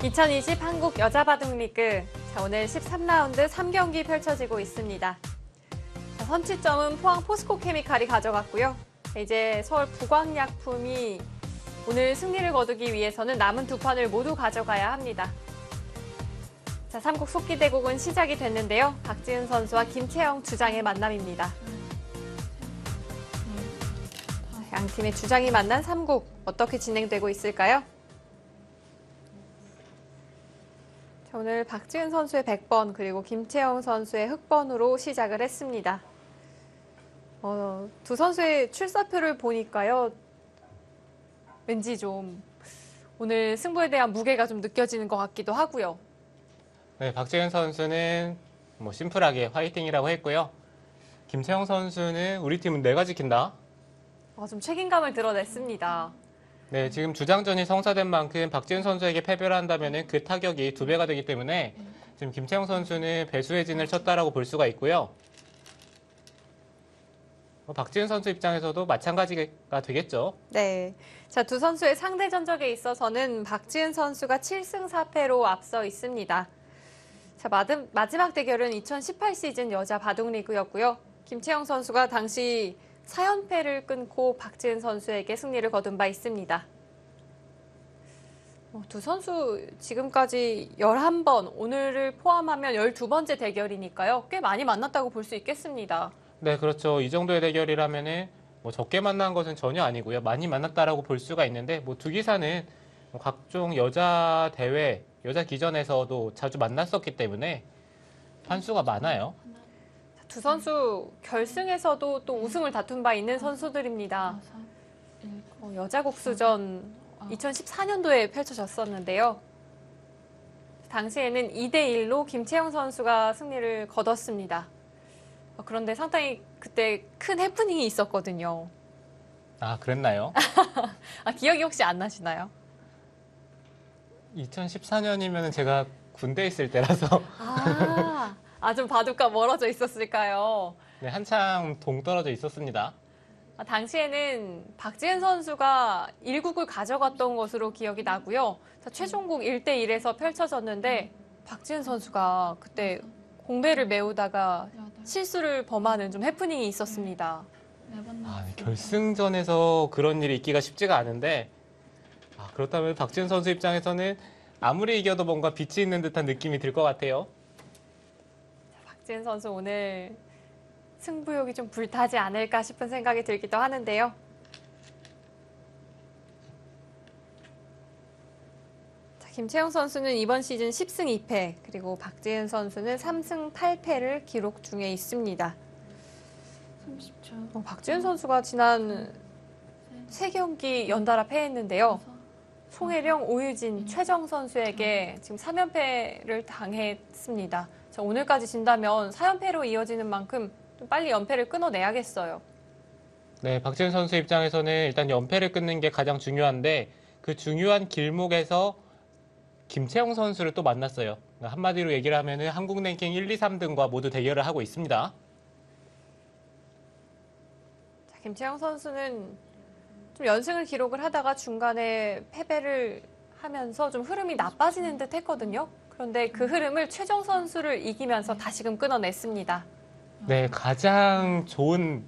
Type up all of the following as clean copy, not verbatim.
2020 한국 여자바둑리그. 오늘 13라운드 3경기 펼쳐지고 있습니다. 선취점은 포항 포스코케미칼이 가져갔고요. 이제 서울 부광약품이 오늘 승리를 거두기 위해서는 남은 두 판을 모두 가져가야 합니다. 3국 속기대국은 시작이 됐는데요. 박지은 선수와 김채영 주장의 만남입니다. 양 팀의 주장이 만난 3국 어떻게 진행되고 있을까요? 오늘 박지은 선수의 100번 그리고 김채영 선수의 흑번으로 시작을 했습니다. 두 선수의 출사표를 보니까요. 왠지 좀 오늘 승부에 대한 무게가 좀 느껴지는 것 같기도 하고요. 네, 박지은 선수는 심플하게 화이팅이라고 했고요. 김채영 선수는 우리 팀은 내가 지킨다. 좀 책임감을 드러냈습니다. 네, 지금 주장전이 성사된 만큼 박지은 선수에게 패배를 한다면 그 타격이 2배가 되기 때문에 지금 김채영 선수는 배수의 진을 쳤다라고 볼 수가 있고요. 박지은 선수 입장에서도 마찬가지가 되겠죠. 네. 자, 두 선수의 상대 전적에 있어서는 박지은 선수가 7승 4패로 앞서 있습니다. 자, 마지막 대결은 2018 시즌 여자 바둑리그였고요. 김채영 선수가 당시 4연패를 끊고 박지은 선수에게 승리를 거둔 바 있습니다. 두 선수 지금까지 11번, 오늘을 포함하면 12번째 대결이니까요. 꽤 많이 만났다고 볼 수 있겠습니다. 네, 그렇죠. 이 정도의 대결이라면은 적게 만난 것은 전혀 아니고요. 많이 만났다라고 볼 수가 있는데 두 기사는 각종 여자 대회, 여자 기전에서도 자주 만났었기 때문에 판수가 많아요. 두 선수 결승에서도 또 우승을 다툰 바 있는 선수들입니다. 여자 국수전 2014년도에 펼쳐졌었는데요. 당시에는 2대1로 김채영 선수가 승리를 거뒀습니다. 그런데 상당히 그때 큰 해프닝이 있었거든요. 아, 그랬나요? 기억이 혹시 안 나시나요? 2014년이면 제가 군대에 있을 때라서 좀 바둑과 멀어져 있었을까요? 네, 한창 동떨어져 있었습니다. 당시에는 박지은 선수가 1국을 가져갔던 것으로 기억이 나고요. 최종국 1대1에서 펼쳐졌는데 박지은 선수가 그때 공배를 메우다가 실수를 범하는 좀 해프닝이 있었습니다. 결승전에서 그런 일이 있기가 쉽지가 않은데 그렇다면 박지은 선수 입장에서는 아무리 이겨도 뭔가 빛이 있는 듯한 느낌이 들 것 같아요. 박지은 선수 오늘 승부욕이 좀 불타지 않을까 싶은 생각이 들기도 하는데요. 김채영 선수는 이번 시즌 10승 2패, 그리고 박지은 선수는 3승 8패를 기록 중에 있습니다. 30초. 박지은 선수가 지난 3경기 연달아 패했는데요. 송혜령, 오유진, 최정 선수에게 지금 3연패를 당했습니다. 오늘까지 진다면 4연패로 이어지는 만큼 좀 빨리 연패를 끊어내야겠어요. 네, 박지은 선수 입장에서는 일단 연패를 끊는 게 가장 중요한데 그 중요한 길목에서 김채영 선수를 또 만났어요. 한마디로 얘기를 하면 한국 랭킹 1, 2, 3등과 모두 대결을 하고 있습니다. 김채영 선수는 좀 연승을 기록을 하다가 중간에 패배를 하면서 좀 흐름이 나빠지는 듯 했거든요. 그런데 그 흐름을 최정 선수를 이기면서 다시금 끊어냈습니다. 네, 가장 좋은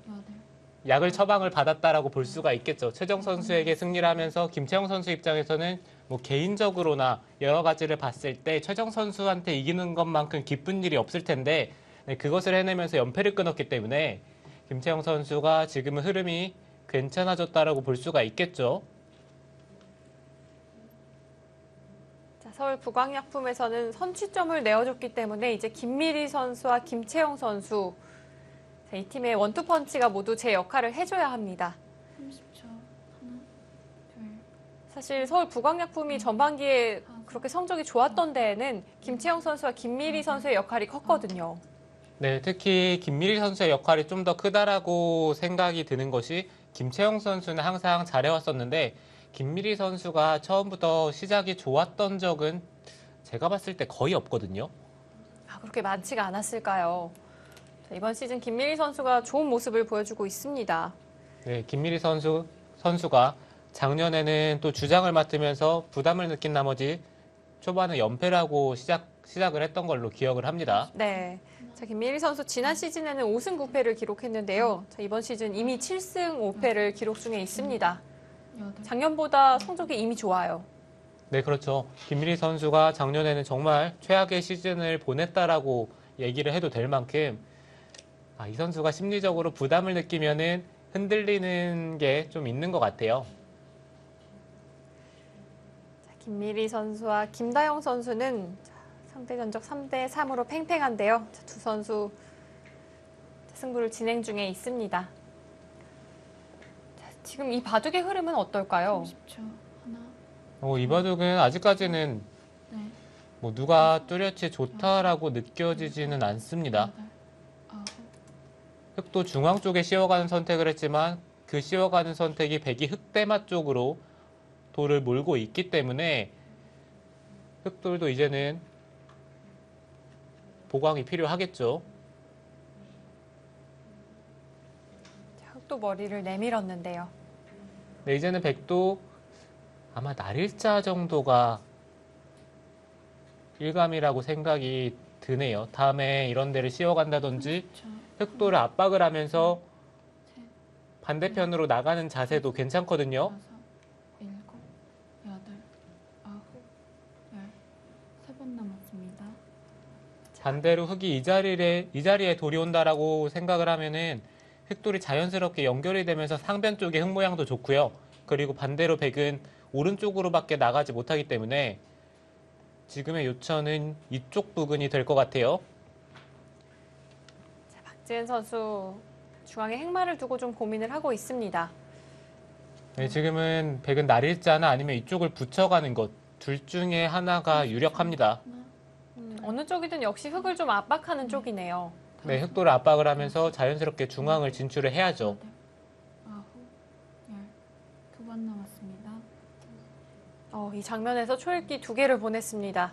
약을 처방을 받았다라고 볼 수가 있겠죠. 최정 선수에게 승리를 하면서 김채영 선수 입장에서는 개인적으로나 여러 가지를 봤을 때 최정 선수한테 이기는 것만큼 기쁜 일이 없을 텐데 그것을 해내면서 연패를 끊었기 때문에 김채영 선수가 지금은 흐름이 괜찮아졌다라고 볼 수가 있겠죠. 서울 부광약품에서는 선취점을 내어줬기 때문에 이제 김미리 선수와 김채영 선수, 이 팀의 원투펀치가 모두 제 역할을 해줘야 합니다. 30초. 하나, 둘. 사실 서울 부광약품이 전반기에 그렇게 성적이 좋았던 데에는 김채영 선수와 김미리 선수의 역할이 컸거든요. 네, 특히 김미리 선수의 역할이 좀 더 크다라고 생각이 드는 것이 김채영 선수는 항상 잘해왔었는데 김미리 선수가 처음부터 시작이 좋았던 적은 제가 봤을 때 거의 없거든요. 그렇게 많지가 않았을까요? 이번 시즌 김미리 선수가 좋은 모습을 보여주고 있습니다. 네, 김미리 선수가 작년에는 또 주장을 맡으면서 부담을 느낀 나머지 초반에 연패라고 시작을 했던 걸로 기억을 합니다. 네. 자, 김민희 선수 지난 시즌에는 5승 9패를 기록했는데요. 자, 이번 시즌 이미 7승 5패를 기록 중에 있습니다. 여덟, 작년보다 성적이 이미 좋아요. 네, 그렇죠. 김민희 선수가 작년에는 정말 최악의 시즌을 보냈다라고 얘기를 해도 될 만큼 이 선수가 심리적으로 부담을 느끼면은 흔들리는 게 좀 있는 것 같아요. 자, 김미리 선수와 김다영 선수는 상대 전적 3대 3으로 팽팽한데요. 자, 두 선수 승부를 진행 중에 있습니다. 자, 지금 이 바둑의 흐름은 어떨까요? 30초. 하나, 이 바둑은 아직까지는 네, 뭐 누가 뚜렷이 좋다라고 느껴지지는 않습니다. 여덟, 아홉, 흑도 중앙 쪽에 씌워가는 선택을 했지만 그 씌워가는 선택이 백이 흑대마 쪽으로 돌을 몰고 있기 때문에 흑돌도 이제는 보강이 필요하겠죠. 자, 흑도 머리를 내밀었는데요. 네, 이제는 백도 아마 날일자 정도가 일감이라고 생각이 드네요. 다음에 이런 데를 씌워간다든지 30초. 흑도를 압박을 하면서 셋, 반대편으로 나가는 자세도 괜찮거든요. 다섯, 일곱, 여덟, 아홉, 열. 3번 남았습니다. 반대로 흑이 이 자리에 돌이 온다라고 생각을 하면은 흑돌이 자연스럽게 연결이 되면서 상변 쪽의 흑 모양도 좋고요. 그리고 반대로 백은 오른쪽으로밖에 나가지 못하기 때문에 지금의 요천은 이쪽 부근이 될 것 같아요. 자, 박지은 선수 중앙에 행마를 두고 좀 고민을 하고 있습니다. 네, 지금은 백은 날일자나 아니면 이쪽을 붙여가는 것 둘 중에 하나가 유력합니다. 하나, 어느 쪽이든 역시 흑을 좀 압박하는 쪽이네요. 네, 흑돌을 압박을 하면서 자연스럽게 중앙을 진출을 해야죠. 여덟, 아홉, 열. 2번 남았습니다. 이 장면에서 초읽기 2개를 보냈습니다.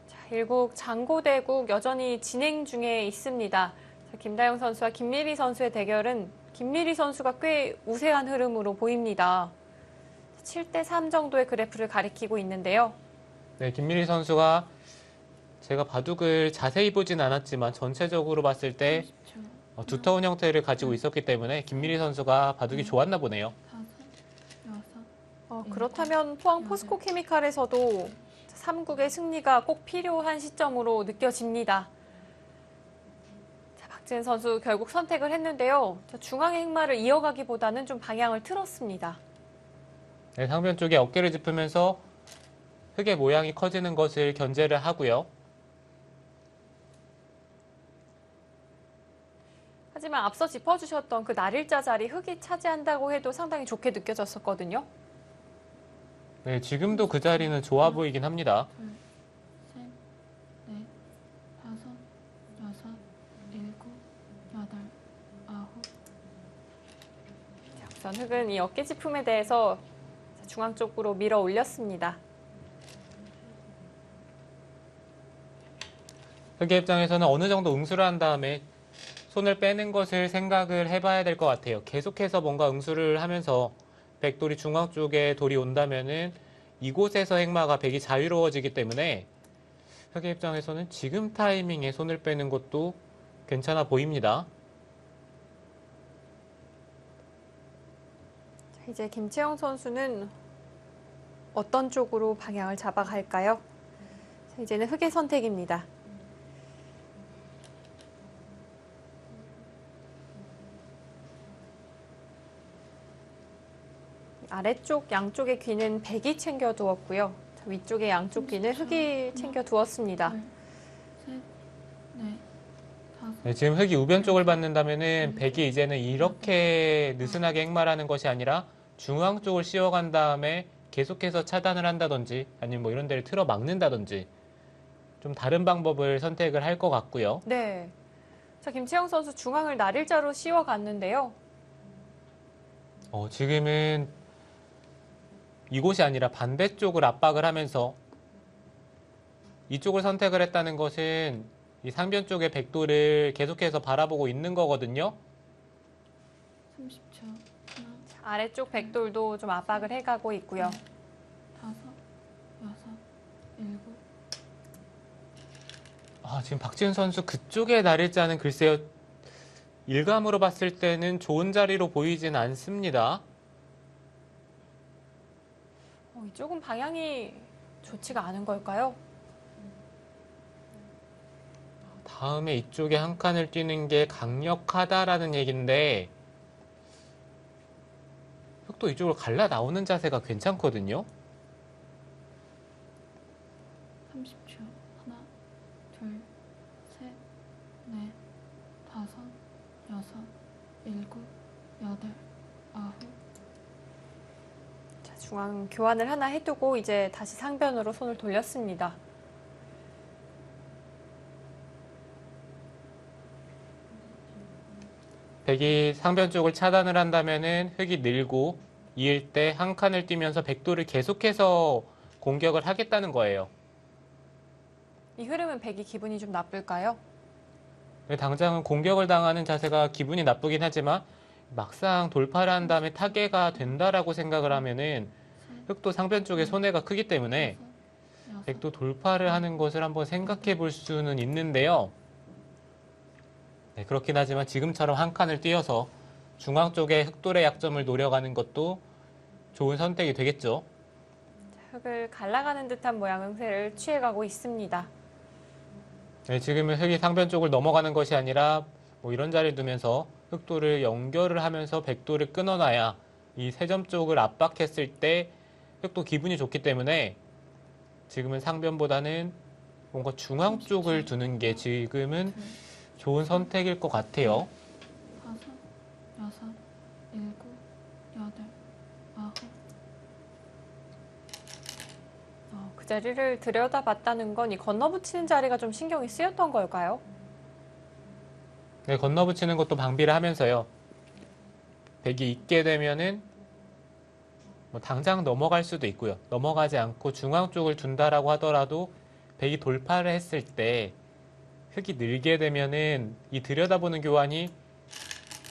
자, 일국 장고대국 여전히 진행 중에 있습니다. 자, 김다영 선수와 김미리 선수의 대결은 김미리 선수가 꽤 우세한 흐름으로 보입니다. 7대 3 정도의 그래프를 가리키고 있는데요. 네, 김민희 선수가 제가 바둑을 자세히 보진 않았지만 전체적으로 봤을 때 30초. 두터운 형태를 가지고 있었기 때문에 김민희 선수가 바둑이 좋았나 보네요. 다섯, 여섯, 그렇다면 포항 포스코 케미칼에서도 3국의 승리가 꼭 필요한 시점으로 느껴집니다. 자, 박지은 선수 결국 선택을 했는데요. 자, 중앙의 행마를 이어가기보다는 좀 방향을 틀었습니다. 네, 상변 쪽에 어깨를 짚으면서 흑의 모양이 커지는 것을 견제를 하고요. 하지만 앞서 짚어주셨던 그 날일자 자리 흑이 차지한다고 해도 상당히 좋게 느껴졌었거든요. 네, 지금도 그 자리는 좋아 보이긴 합니다. 둘, 셋, 넷, 다섯, 여섯, 일곱, 여덟, 아홉. 우선 흑은 이 어깨 짚음에 대해서 중앙 쪽으로 밀어 올렸습니다. 흑의 입장에서는 어느 정도 응수를 한 다음에 손을 빼는 것을 생각을 해봐야 될 것 같아요. 계속해서 뭔가 응수를 하면서 백돌이 중앙 쪽에 돌이 온다면은 이곳에서 행마가 백이 자유로워지기 때문에 흑의 입장에서는 지금 타이밍에 손을 빼는 것도 괜찮아 보입니다. 자, 이제 김채영 선수는 어떤 쪽으로 방향을 잡아갈까요? 자, 이제는 흑의 선택입니다. 아래쪽 양쪽의 귀는 백이 챙겨두었고요. 자, 위쪽의 양쪽 귀는 흑이 챙겨두었습니다. 둘, 셋, 넷, 다섯. 네, 지금 흑이 우변 쪽을 받는다면은 백이 이제는 이렇게 느슨하게 행마하는 것이 아니라 중앙 쪽을 씌워간 다음에 계속해서 차단을 한다든지 아니면 뭐 이런 데를 틀어 막는다든지 좀 다른 방법을 선택을 할 것 같고요. 네. 자, 김채영 선수 중앙을 날일자로 씌워갔는데요. 지금은 이곳이 아니라 반대쪽을 압박을 하면서 이쪽을 선택을 했다는 것은 이 상변 쪽의 백도를 계속해서 바라보고 있는 거거든요. 30초. 하나, 자, 아래쪽 백돌도 좀 압박을 해가고 있고요. 다섯, 여섯, 일곱, 지금 박지은 선수 그쪽에 날일자는 글쎄요. 일감으로 봤을 때는 좋은 자리로 보이진 않습니다. 이쪽은 방향이 좋지가 않은 걸까요? 다음에 이쪽에 한 칸을 뛰는 게 강력하다라는 얘기인데 흑도 이쪽으로 갈라 나오는 자세가 괜찮거든요. 30초. 하나, 둘, 셋, 넷, 다섯, 여섯, 일곱, 여덟, 아홉. 자, 중앙 교환을 하나 해두고 이제 다시 상변으로 손을 돌렸습니다. 백이 상변 쪽을 차단을 한다면은 흑이 늘고 이을 때 한 칸을 뛰면서 백도를 계속해서 공격을 하겠다는 거예요. 이 흐름은 백이 기분이 좀 나쁠까요? 당장은 공격을 당하는 자세가 기분이 나쁘긴 하지만 막상 돌파를 한 다음에 타개가 된다라고 생각을 하면은 흑도 상변 쪽에 손해가 크기 때문에 다섯, 여섯, 백도 돌파를 하는 것을 한번 생각해 볼 수는 있는데요. 네, 그렇긴 하지만 지금처럼 한 칸을 띄어서 중앙 쪽에 흑돌의 약점을 노려가는 것도 좋은 선택이 되겠죠. 흑을 갈라가는 듯한 모양 형태를 취해가고 있습니다. 네, 지금은 흑이 상변 쪽을 넘어가는 것이 아니라 뭐 이런 자리를 두면서 흑돌을 연결을 하면서 백돌을 끊어놔야 이 세 점 쪽을 압박했을 때 흑도 기분이 좋기 때문에 지금은 상변보다는 뭔가 중앙 쪽을 두는 게 지금은 둘, 좋은 선택일 것 같아요. 다섯, 여섯, 일곱, 여덟, 아홉. 그 자리를 들여다봤다는 건 이 건너붙이는 자리가 좀 신경이 쓰였던 걸까요? 네, 건너붙이는 것도 방비를 하면서요. 백이 있게 되면은 뭐 당장 넘어갈 수도 있고요. 넘어가지 않고 중앙 쪽을 둔다라고 하더라도 백이 돌파를 했을 때 흑이 늘게 되면은 이 들여다보는 교환이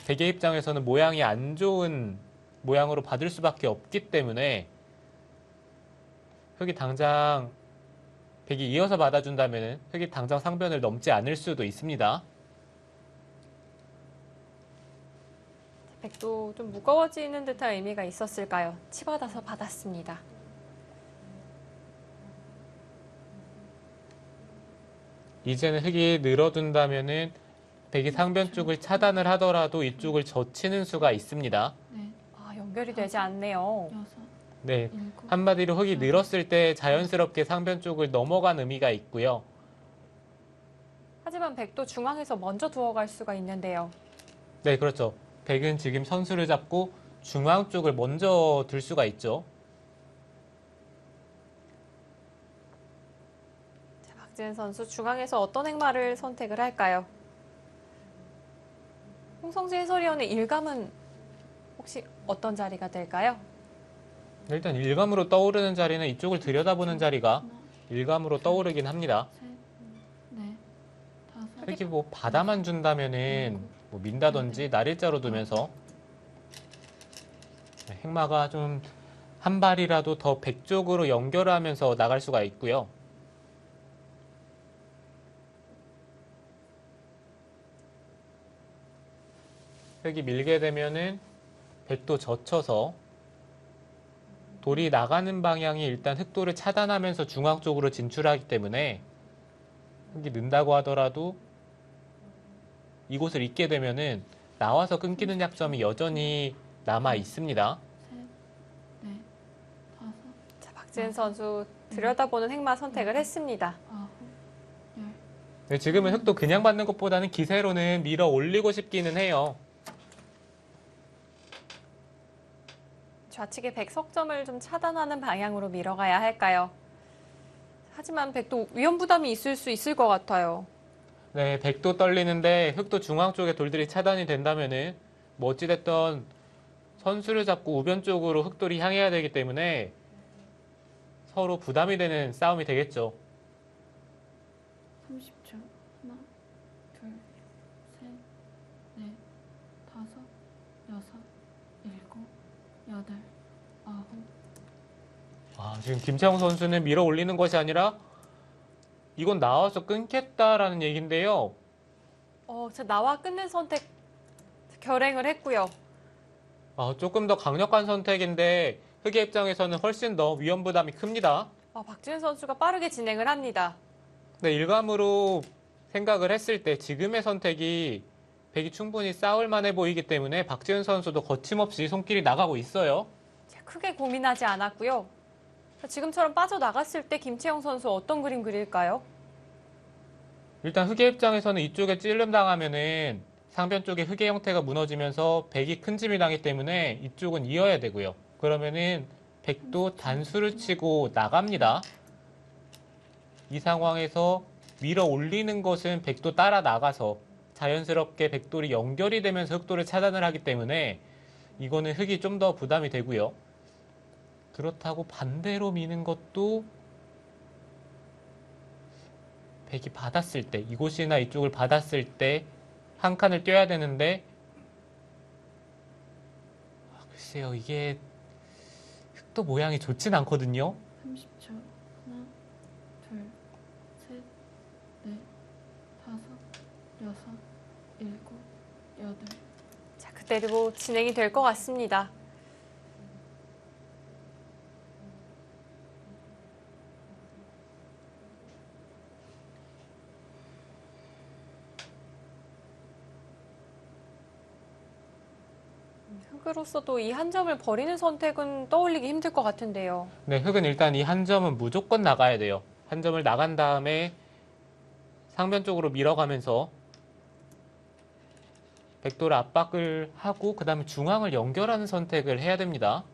백의 입장에서는 모양이 안 좋은 모양으로 받을 수밖에 없기 때문에 흑이 당장 백이 이어서 받아준다면은 흑이 당장 상변을 넘지 않을 수도 있습니다. 백도 좀 무거워지는 듯한 의미가 있었을까요? 치받아서 받았습니다. 이제는 흑이 늘어둔다면은 백이 상변 쪽을 차단을 하더라도 이쪽을 젖히는 수가 있습니다. 넷, 연결이 되지 않네요. 여섯, 네, 일곱, 한마디로 흑이 늘었을 때 자연스럽게 상변 쪽을 넘어간 의미가 있고요. 하지만 백도 중앙에서 먼저 두어갈 수가 있는데요. 네, 그렇죠. 백은 지금 선수를 잡고 중앙 쪽을 먼저 들 수가 있죠. 자, 박지은 선수 중앙에서 어떤 행마를 선택을 할까요? 홍성재 해설위원의 일감은 혹시 어떤 자리가 될까요? 일단 일감으로 떠오르는 자리는 이쪽을 들여다보는 자리가 하나, 일감으로 떠오르긴 합니다. 셋, 넷, 다섯, 이렇게 뭐 바다만 준다면은 뭐 민다든지 날일자로 두면서 행마가 좀 한 발이라도 더 백 쪽으로 연결하면서 나갈 수가 있고요. 흑이 밀게 되면은 백도 젖혀서 돌이 나가는 방향이 일단 흑돌을 차단하면서 중앙 쪽으로 진출하기 때문에 흑이 는다고 하더라도 이곳을 잇게 되면은 나와서 끊기는 약점이 여전히 남아 있습니다. 셋, 넷, 다섯, 자, 박지은 선수 들여다보는 행마 선택을 했습니다. 아홉, 열. 네, 지금은 흑도 그냥 받는 것보다는 기세로는 밀어 올리고 싶기는 해요. 좌측의 백 석점을 좀 차단하는 방향으로 밀어가야 할까요? 하지만 백도 위험 부담이 있을 수 있을 것 같아요. 네, 백도 떨리는데 흑도 중앙 쪽에 돌들이 차단이 된다면은 뭐 어찌됐든 선수를 잡고 우변 쪽으로 흑돌이 향해야 되기 때문에 서로 부담이 되는 싸움이 되겠죠. 30초. 하나, 둘, 셋, 넷, 다섯, 여섯, 일곱, 여덟, 아홉. 지금 김채영 선수는 밀어 올리는 것이 아니라 이건 나와서 끊겠다라는 얘긴데요. 저 나와 끊는 선택 결행을 했고요. 조금 더 강력한 선택인데 흑의 입장에서는 훨씬 더 위험 부담이 큽니다. 박지은 선수가 빠르게 진행을 합니다. 네, 일감으로 생각을 했을 때 지금의 선택이 백이 충분히 싸울 만해 보이기 때문에 박지은 선수도 거침없이 손길이 나가고 있어요. 크게 고민하지 않았고요. 지금처럼 빠져나갔을 때 김채영 선수 어떤 그림 그릴까요? 일단 흑의 입장에서는 이쪽에 찔름 당하면은 상변 쪽에 흑의 형태가 무너지면서 백이 큰 짐이 나기 때문에 이쪽은 이어야 되고요. 그러면은 백도 단수를 치고 나갑니다. 이 상황에서 밀어 올리는 것은 백도 따라 나가서 자연스럽게 백돌이 연결이 되면서 흑돌을 차단을 하기 때문에 이거는 흑이 좀 더 부담이 되고요. 그렇다고 반대로 미는 것도 백이 받았을 때, 이곳이나 이쪽을 받았을 때 한 칸을 떼야 되는데 글쎄요, 이게 흑도 모양이 좋진 않거든요. 30초. 하나, 둘, 셋, 넷, 다섯, 여섯, 일곱, 여덟. 자, 그대로 진행이 될 것 같습니다. 흑으로서도 이 한 점을 버리는 선택은 떠올리기 힘들 것 같은데요. 네, 흑은 일단 이 한 점은 무조건 나가야 돼요. 한 점을 나간 다음에 상변 쪽으로 밀어가면서 백도를 압박을 하고 그 다음에 중앙을 연결하는 선택을 해야 됩니다.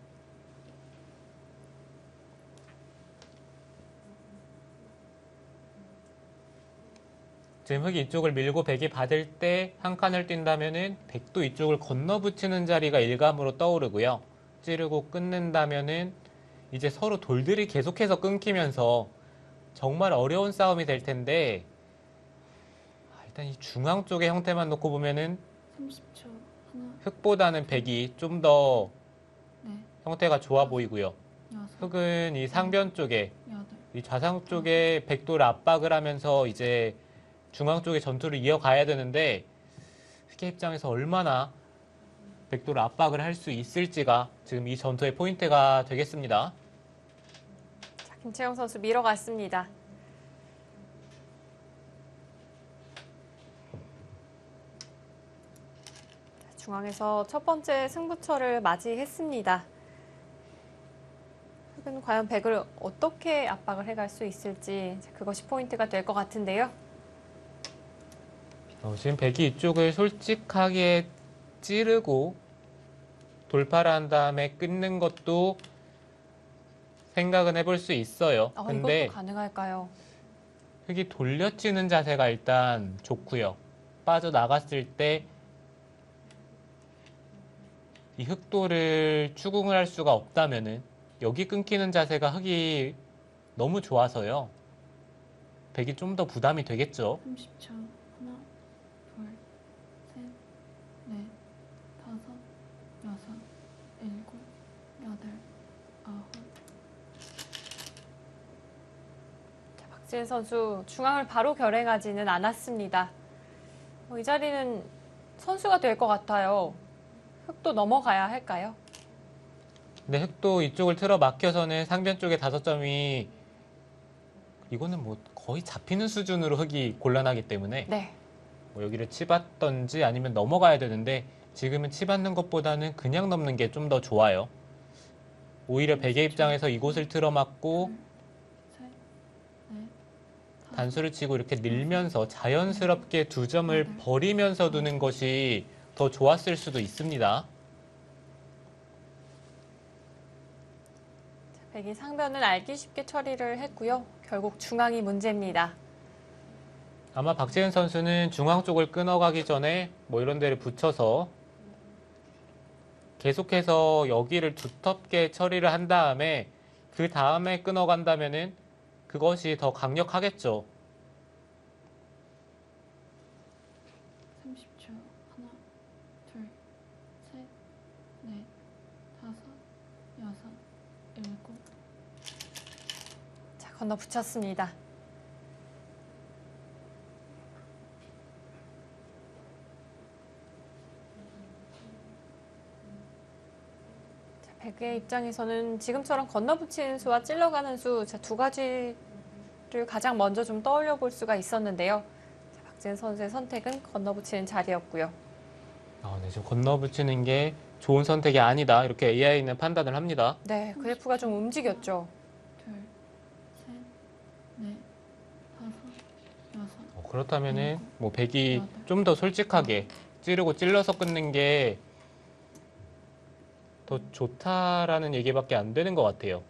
지금 흑이 이쪽을 밀고 백이 받을 때 한 칸을 뛴다면은 백도 이쪽을 건너 붙이는 자리가 일감으로 떠오르고요. 찌르고 끊는다면은 이제 서로 돌들이 계속해서 끊기면서 정말 어려운 싸움이 될 텐데 일단 이 중앙 쪽의 형태만 놓고 보면은 30초. 하나, 흑보다는 백이 좀 더 넷, 형태가 좋아 보이고요. 여섯, 흑은 이 상변 쪽에 여덟. 이 좌상 쪽에 백도를 압박을 하면서 이제 중앙 쪽에 전투를 이어가야 되는데 흑의 입장에서 얼마나 백도를 압박을 할 수 있을지가 지금 이 전투의 포인트가 되겠습니다. 자, 김채영 선수 밀어갔습니다. 자, 중앙에서 첫 번째 승부처를 맞이했습니다. 흑은 과연 백을 어떻게 압박을 해갈 수 있을지 그것이 포인트가 될 것 같은데요. 지금 백이 이쪽을 솔직하게 찌르고 돌파를 한 다음에 끊는 것도 생각은 해볼 수 있어요. 근데 이것도 가능할까요? 흑이 돌려치는 자세가 일단 좋고요. 빠져나갔을 때 이 흑돌을 추궁을 할 수가 없다면은 여기 끊기는 자세가 흑이 너무 좋아서요. 백이 좀 더 부담이 되겠죠. 30초. 하나, 둘, 셋, 넷, 다섯, 여섯, 일곱, 여덟, 아홉. 자, 박지은 선수 중앙을 바로 결행하지는 않았습니다. 이 자리는 선수가 될 것 같아요. 흑도 넘어가야 할까요? 근데 흑도 이쪽을 틀어 막혀서는 상변 쪽에 5점이 이거는 뭐 거의 잡히는 수준으로 흑이 곤란하기 때문에 네. 뭐 여기를 치받던지 아니면 넘어가야 되는데 지금은 치받는 것보다는 그냥 넘는 게 좀 더 좋아요. 오히려 백의 입장에서 이곳을 틀어 막고 셋, 넷, 다섯, 단수를 치고 이렇게 밀면서 자연스럽게 2점을 버리면서 두는 것이 더 좋았을 수도 있습니다. 백이 상변을 알기 쉽게 처리를 했고요. 결국 중앙이 문제입니다. 아마 박재현 선수는 중앙 쪽을 끊어가기 전에 뭐 이런 데를 붙여서 계속해서 여기를 두텁게 처리를 한 다음에 그 다음에 끊어간다면은 그것이 더 강력하겠죠. 30초. 하나, 둘, 셋, 넷, 다섯, 건너 붙였습니다. 자, 백의 입장에서는 지금처럼 건너붙이는 수와 찔러가는 수, 두 가지를 가장 먼저 좀 떠올려 볼 수가 있었는데요. 자, 박지은 선수의 선택은 건너붙이는 자리였고요. 네, 지금 건너붙이는 게 좋은 선택이 아니다. 이렇게 AI는 판단을 합니다. 네, 그래프가 좀 움직였죠. 둘, 셋, 넷, 다섯, 여섯. 그렇다면은 뭐 백이 좀 더 솔직하게 찌르고 찔러서 끊는 게 더 좋다라는 얘기밖에 안 되는 것 같아요.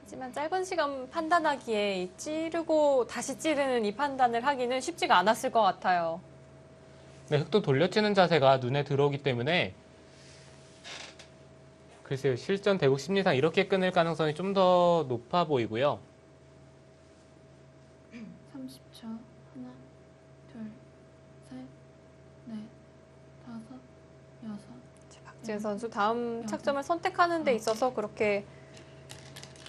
하지만 짧은 시간 판단하기에 이 찌르고 다시 찌르는 이 판단을 하기는 쉽지가 않았을 것 같아요. 네, 흙도 돌려치는 자세가 눈에 들어오기 때문에 글쎄요, 실전 대국 심리상 이렇게 끊을 가능성이 좀 더 높아 보이고요. 30초. 하나, 둘, 셋, 넷, 다섯, 여섯. 박지은 선수 다음 착점을 선택하는 데 있어서 그렇게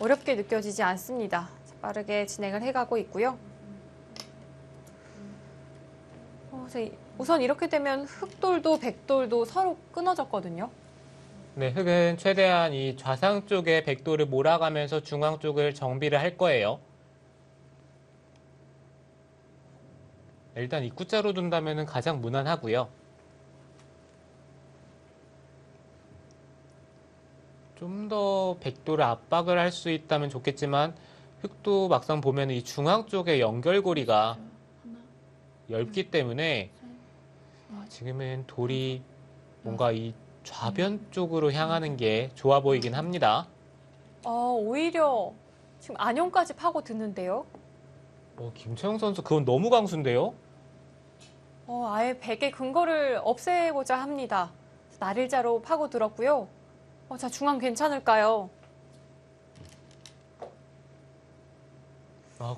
어렵게 느껴지지 않습니다. 빠르게 진행을 해가고 있고요. 우선 이렇게 되면 흑돌도 백돌도 서로 끊어졌거든요. 네, 흙은 최대한 이 좌상 쪽에 백도를 몰아가면서 중앙 쪽을 정비를 할 거예요. 일단 입구자로 둔다면 가장 무난하고요. 좀 더 백도를 압박을 할 수 있다면 좋겠지만 흙도 막상 보면 이 중앙 쪽에 연결고리가 하나, 얇기 때문에 셋, 넷. 지금은 돌이 뭔가 이 좌변 쪽으로 향하는 게 좋아 보이긴 합니다. 오히려 지금 안용까지 파고 드는데요. 김채영 선수 그건 너무 강수인데요? 아예 백의 근거를 없애고자 합니다. 날일자로 파고 들었고요. 자, 중앙 괜찮을까요?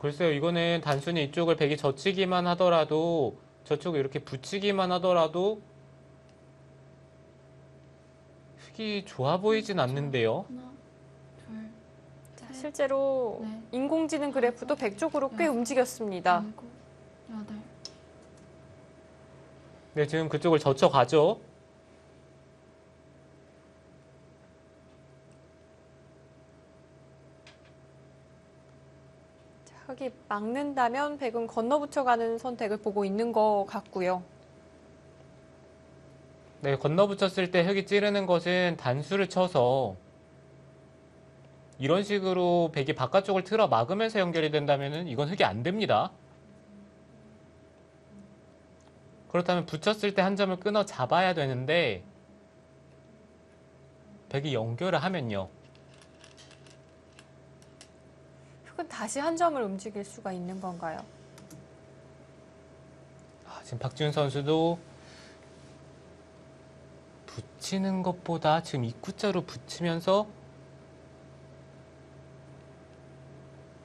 글쎄요. 이거는 단순히 이쪽을 백이 젖히기만 하더라도 저쪽을 이렇게 붙이기만 하더라도 흙이 좋아 보이진 않는데요. 하나, 둘, 자, 실제로 네. 인공지능 그래프도 백 쪽으로 꽤 움직였습니다. 일곱, 여덟. 네, 지금 그쪽을 젖혀가죠. 흙이 막는다면 백은 건너붙여가는 선택을 보고 있는 것 같고요. 네, 건너붙였을 때 흙이 찌르는 것은 단수를 쳐서 이런 식으로 백이 바깥쪽을 틀어 막으면서 연결이 된다면 이건 흙이 안 됩니다. 그렇다면 붙였을 때 한 점을 끊어 잡아야 되는데 백이 연결을 하면요. 흙은 다시 한 점을 움직일 수가 있는 건가요? 지금 박지훈 선수도 붙이는 것보다 지금 입구자로 붙이면서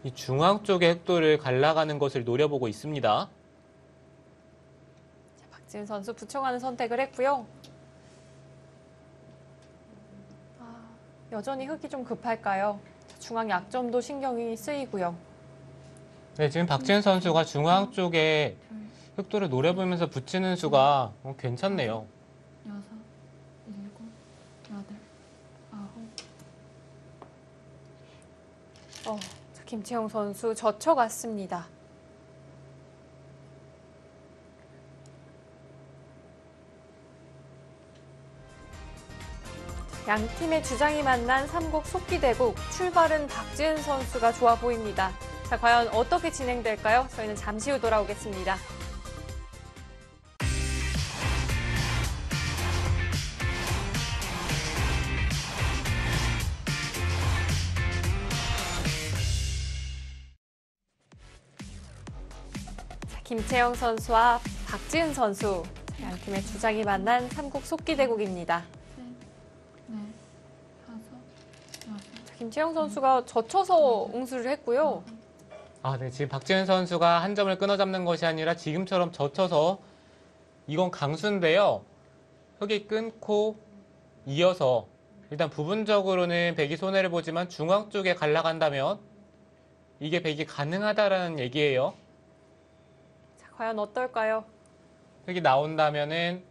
이 중앙 쪽의 흑도를 갈라가는 것을 노려보고 있습니다. 자, 박지은 선수 붙여가는 선택을 했고요. 여전히 흙이 좀 급할까요? 자, 중앙 약점도 신경이 쓰이고요. 네, 지금 박지훈 선수가 중앙 쪽에 흑도를 노려보면서 붙이는 수가 괜찮네요. 여섯, 일곱, 여덟, 아홉. 자, 김채영 선수 젖혀갔습니다. 양 팀의 주장이 만난 삼국 속기대국, 출발은 박지은 선수가 좋아 보입니다. 자, 과연 어떻게 진행될까요? 저희는 잠시 후 돌아오겠습니다. 자, 김채영 선수와 박지은 선수, 양 팀의 주장이 만난 삼국 속기대국입니다. 셋, 넷, 다섯, 여섯. 김채영 선수가 젖혀서 응수를 했고요. 네, 지금 박지훈 선수가 한 점을 끊어잡는 것이 아니라 지금처럼 젖혀서 이건 강수인데요. 흙이 끊고 이어서 일단 부분적으로는 백이 손해를 보지만 중앙 쪽에 갈라간다면 이게 백이 가능하다라는 얘기예요. 자, 과연 어떨까요? 흙이 나온다면은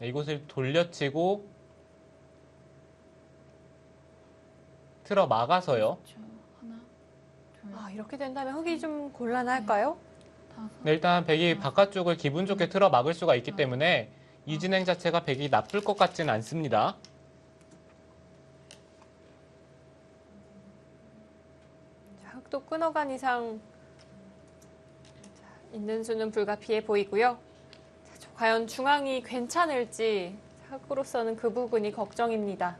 이곳을 돌려치고 틀어 막아서요. 30초. 하나, 둘, 아, 이렇게 된다면 흙이 좀 곤란할까요? 다섯, 네, 일단 백이 바깥쪽을 기분 좋게 틀어 막을 수가 있기 때문에 이 진행 자체가 백이 나쁠 것 같지는 않습니다. 자, 흙도 끊어간 이상 자, 있는 수는 불가피해 보이고요. 자, 과연 중앙이 괜찮을지 흙으로서는 그 부분이 걱정입니다.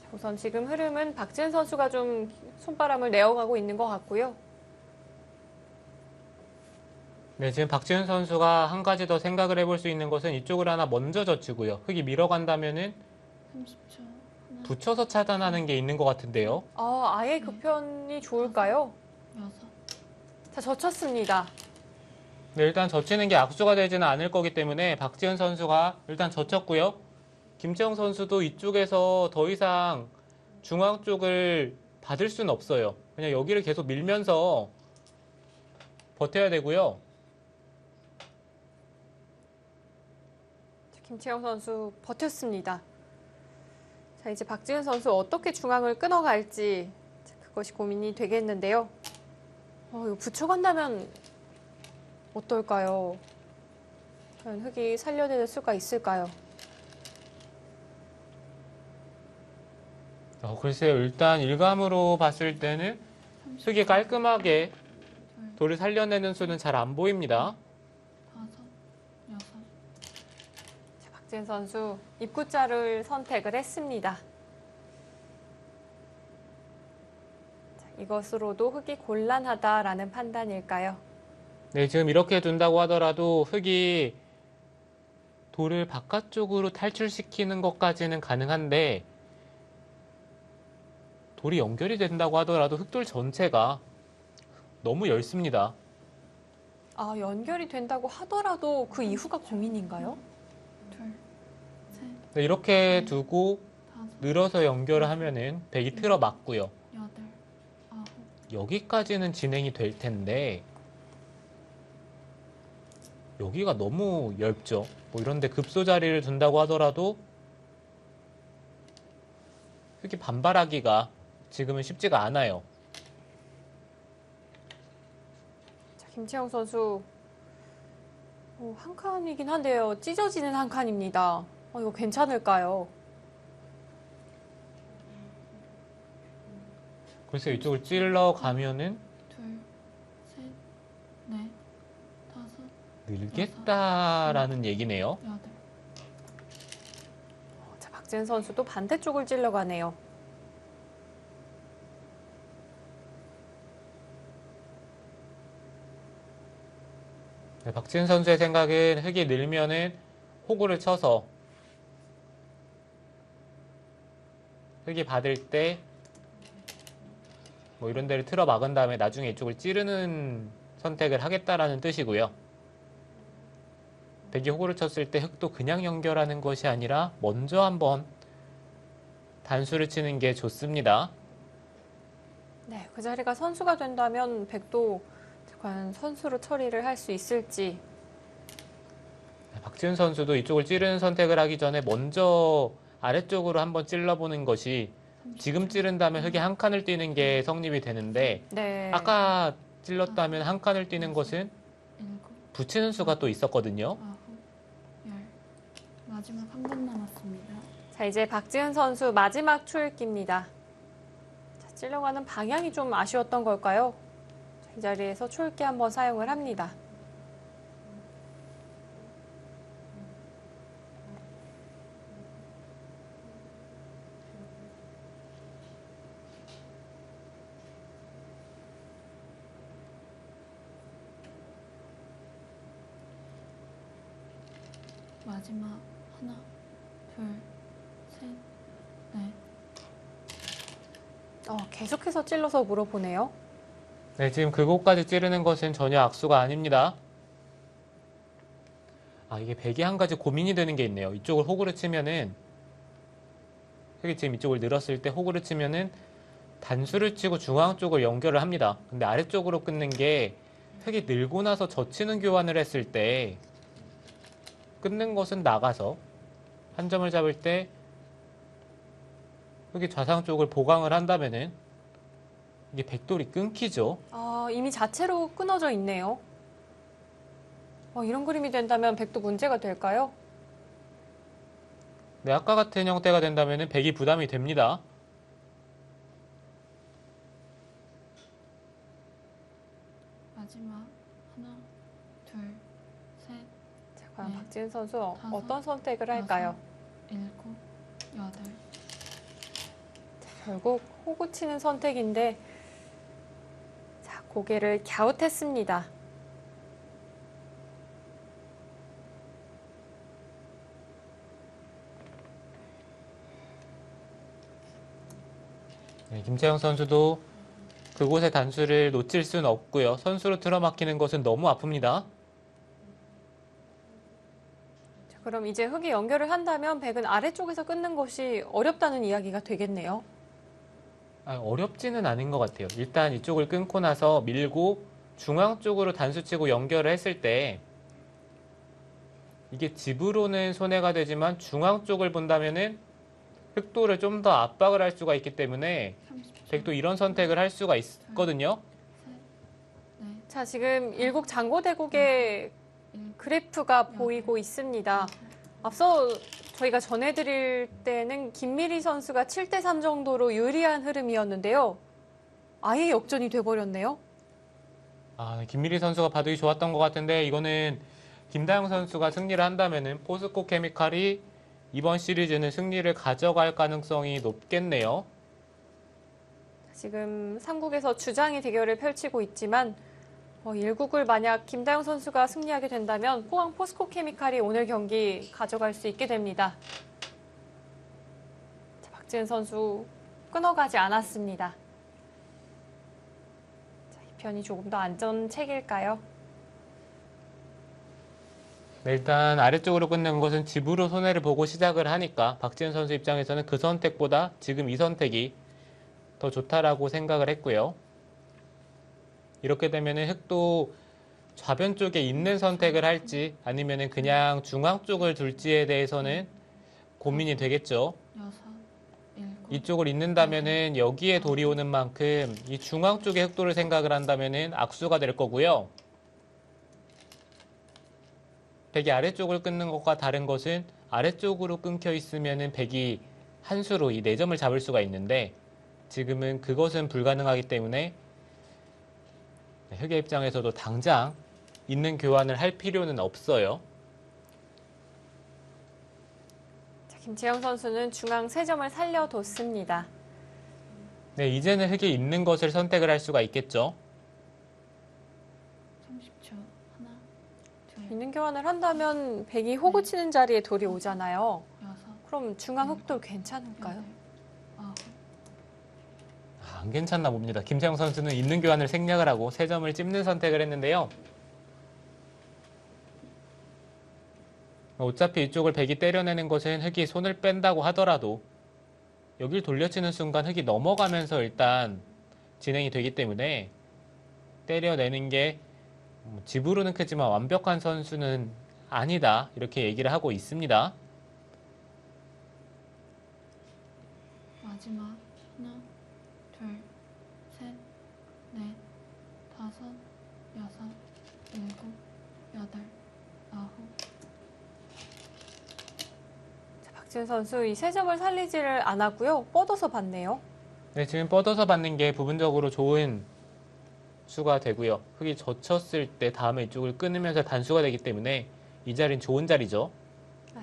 자, 우선 지금 흐름은 박지은 선수가 좀 손바람을 내어가고 있는 것 같고요. 네, 지금 박지훈 선수가 한 가지 더 생각을 해볼 수 있는 것은 이쪽을 하나 먼저 젖히고요. 흙이 밀어간다면은 30초. 하나, 붙여서 차단하는 게 있는 것 같은데요. 아예 그 편이 좋을까요? 여섯, 자, 젖혔습니다. 네, 일단 젖히는 게 악수가 되지는 않을 거기 때문에 박지훈 선수가 일단 젖혔고요. 김채영 선수도 이쪽에서 더 이상 중앙 쪽을 받을 수는 없어요. 그냥 여기를 계속 밀면서 버텨야 되고요. 자, 김채영 선수 버텼습니다. 자, 이제 박지은 선수 어떻게 중앙을 끊어갈지 자, 그것이 고민이 되겠는데요. 이거 붙여간다면 어떨까요? 과연 흙이 살려낼 수가 있을까요? 글쎄요. 일단 일감으로 봤을 때는 흙이 깔끔하게 돌을 살려내는 수는 잘 안 보입니다. 다섯, 여섯, 자, 박지은 선수 입구자를 선택을 했습니다. 자, 이것으로도 흙이 곤란하다라는 판단일까요? 네, 지금 이렇게 둔다고 하더라도 흙이 돌을 바깥쪽으로 탈출시키는 것까지는 가능한데 돌이 연결이 된다고 하더라도 흙돌 전체가 너무 얇습니다. 연결이 된다고 하더라도 그 이후가 고민인가요? 둘, 셋, 네, 이렇게 두고 다섯, 늘어서 연결을 하면은 백이 틀어 막고요. 여덟, 아홉, 여기까지는 진행이 될 텐데 여기가 너무 얇죠. 뭐 이런데 급소 자리를 둔다고 하더라도 흙이 반발하기가 지금은 쉽지가 않아요. 자, 김채영 선수 한 칸이긴 한데요. 찢어지는 한 칸입니다. 이거 괜찮을까요? 글쎄 이쪽을 찔러 가면은 둘, 셋, 넷, 다섯, 늘겠다라는 얘기네요. 여덟, 자, 박지은 선수도 반대쪽을 찔러가네요. 네, 박지은 선수의 생각은 흙이 늘면은 호구를 쳐서 흙이 받을 때 뭐 이런 데를 틀어 막은 다음에 나중에 이쪽을 찌르는 선택을 하겠다라는 뜻이고요. 백이 호구를 쳤을 때 흙도 그냥 연결하는 것이 아니라 먼저 한번 단수를 치는 게 좋습니다. 네, 그 자리가 선수가 된다면 백도 과연 선수로 처리를 할 수 있을지. 네, 박지훈 선수도 이쪽을 찌르는 선택을 하기 전에 먼저 아래쪽으로 한번 찔러보는 것이 지금 찌른 다음에 흙이 한 칸을 뛰는 게 성립이 되는데 네. 아까 찔렀다면 한 칸을 뛰는 것은 일곱, 붙이는 수가 또 있었거든요. 아홉, 열. 마지막 한 번 남았습니다. 자, 이제 박지은 선수 마지막 초읽기입니다. 자, 찔러가는 방향이 좀 아쉬웠던 걸까요? 자, 이 자리에서 초읽기 한번 사용을 합니다. 마지막 하나, 둘, 셋, 넷, 계속해서 찔러서 물어보네요. 네, 지금 그곳까지 찌르는 것은 전혀 악수가 아닙니다. 아, 이게 백이 한 가지 고민이 되는 게 있네요. 이쪽을 호구를 치면은, 흑이 지금 이쪽을 늘었을 때 호구를 치면은 단수를 치고 중앙 쪽을 연결을 합니다. 근데 아래쪽으로 끊는 게 흑이 늘고 나서 젖히는 교환을 했을 때 끊는 것은 나가서 한 점을 잡을 때 흑이 좌상 쪽을 보강을 한다면은 이게 백돌이 끊기죠. 이미 자체로 끊어져 있네요. 이런 그림이 된다면 백도 문제가 될까요? 네, 아까 같은 형태가 된다면은 백이 부담이 됩니다. 마지막 하나, 둘, 셋, 자, 과연 네. 박지은 선수 다섯, 어떤 선택을 할까요? 일곱, 여덟. 결국 호구 치는 선택인데, 자, 고개를 갸웃했습니다. 네, 김채영 선수도 그곳의 단수를 놓칠 수는 없고요. 선수로 틀어막히는 것은 너무 아픕니다. 자, 그럼 이제 흑이 연결을 한다면 백은 아래쪽에서 끊는 것이 어렵다는 이야기가 되겠네요. 어렵지는 않은 것 같아요. 일단 이쪽을 끊고 나서 밀고 중앙 쪽으로 단수 치고 연결을 했을 때 이게 집으로는 손해가 되지만 중앙 쪽을 본다면은 흑도를 좀 더 압박을 할 수가 있기 때문에 30초. 백도 이런 선택을 할 수가 있거든요. 셋, 넷, 자, 지금 일국 장고대국의 그래프가 보이고 있습니다. 다섯, 앞서 저희가 전해드릴 때는 김미리 선수가 7대3 정도로 유리한 흐름이었는데요. 아예 역전이 돼버렸네요. 김미리 선수가 바둑이 좋았던 것 같은데 이거는 김다영 선수가 승리를 한다면은 포스코 케미칼이 이번 시리즈는 승리를 가져갈 가능성이 높겠네요. 지금 3국에서 주장의 대결을 펼치고 있지만 1국을 만약 김다영 선수가 승리하게 된다면 포항 포스코 케미칼이 오늘 경기 가져갈 수 있게 됩니다. 자, 박지은 선수 끊어가지 않았습니다. 자, 이 편이 조금 더 안전책일까요? 네, 일단 아래쪽으로 끊는 것은 집으로 손해를 보고 시작을 하니까 박지은 선수 입장에서는 그 선택보다 지금 이 선택이 더 좋다라고 생각을 했고요. 이렇게 되면은 흑도 좌변 쪽에 있는 선택을 할지 아니면은 그냥 중앙 쪽을 둘지에 대해서는 고민이 되겠죠. 여섯, 일곱. 이쪽을 잇는다면은 여기에 돌이 오는 만큼 이 중앙 쪽의 흑도를 생각을 한다면은 악수가 될 거고요. 백이 아래쪽을 끊는 것과 다른 것은 아래쪽으로 끊겨 있으면은 백이 한 수로 이 4점을 잡을 수가 있는데 지금은 그것은 불가능하기 때문에 흑의 입장에서도 당장 있는 교환을 할 필요는 없어요. 자, 김채영 선수는 중앙 3점을 살려뒀습니다. 네, 이제는 흑이 있는 것을 선택을 할 수가 있겠죠. 30초. 하나, 둘, 있는 교환을 한다면 백이 호구 치는 자리에 돌이 오잖아요. 여섯, 그럼 중앙 흑돌 괜찮을까요? 여덟, 아홉. 안 괜찮나 봅니다. 김채영 선수는 있는 교환을 생략을 하고 3점을 찝는 선택을 했는데요. 어차피 이쪽을 백이 때려내는 것은 흑이 손을 뺀다고 하더라도 여길 돌려치는 순간 흑이 넘어가면서 일단 진행이 되기 때문에 때려내는 게 집으로는 크지만 완벽한 선수는 아니다 이렇게 얘기를 하고 있습니다. 마지막 하나, 둘, 셋, 넷, 다섯, 여섯, 일곱, 여덟, 아홉. 자, 박지은 선수 이 3점을 살리지를 않았고요. 뻗어서 봤네요. 네, 지금 뻗어서 받는 게 부분적으로 좋은 수가 되고요. 흑이 젖혔을 때 다음에 이쪽을 끊으면서 단수가 되기 때문에 이 자리는 좋은 자리죠.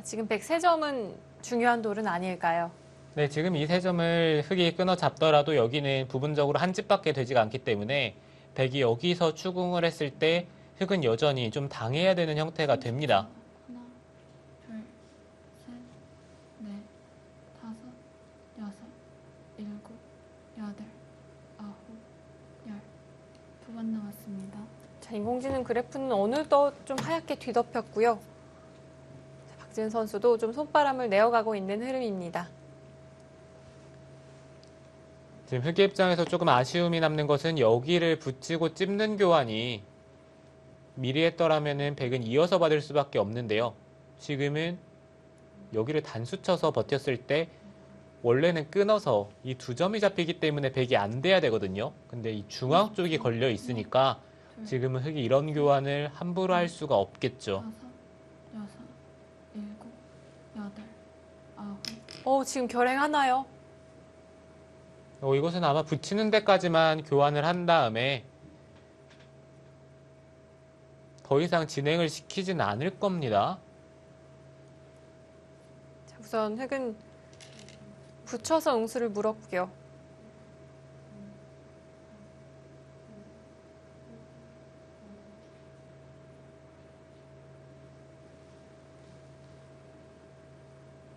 지금 백 3점은 중요한 돌은 아닐까요? 네, 지금 이 3점을 흑이 끊어 잡더라도 여기는 부분적으로 한 집밖에 되지가 않기 때문에 백이 여기서 추궁을 했을 때 흑은 여전히 좀 당해야 되는 형태가 됩니다. 하나, 둘, 셋, 넷, 다섯, 여섯, 일곱, 여덟, 아홉, 열. 두 있습니다. 자, 인공지능 그래프는 어느덧 좀 하얗게 뒤덮였고요. 자, 박지은 선수도 좀 손바람을 내어가고 있는 흐름입니다. 지금 흑의 입장에서 조금 아쉬움이 남는 것은 여기를 붙이고 찝는 교환이 미리 했더라면은 백은 이어서 받을 수밖에 없는데요. 지금은 여기를 단수 쳐서 버텼을 때 원래는 끊어서 이 두 점이 잡히기 때문에 백이 안 돼야 되거든요. 근데 이 중앙 쪽이 걸려 있으니까 지금은 흑이 이런 교환을 함부로 할 수가 없겠죠. 5, 6, 7, 8, 9. 지금 결행하나요? 이것은 아마 붙이는 데까지만 교환을 한 다음에 더 이상 진행을 시키진 않을 겁니다. 자, 우선 흑은 붙여서 응수를 물었고요.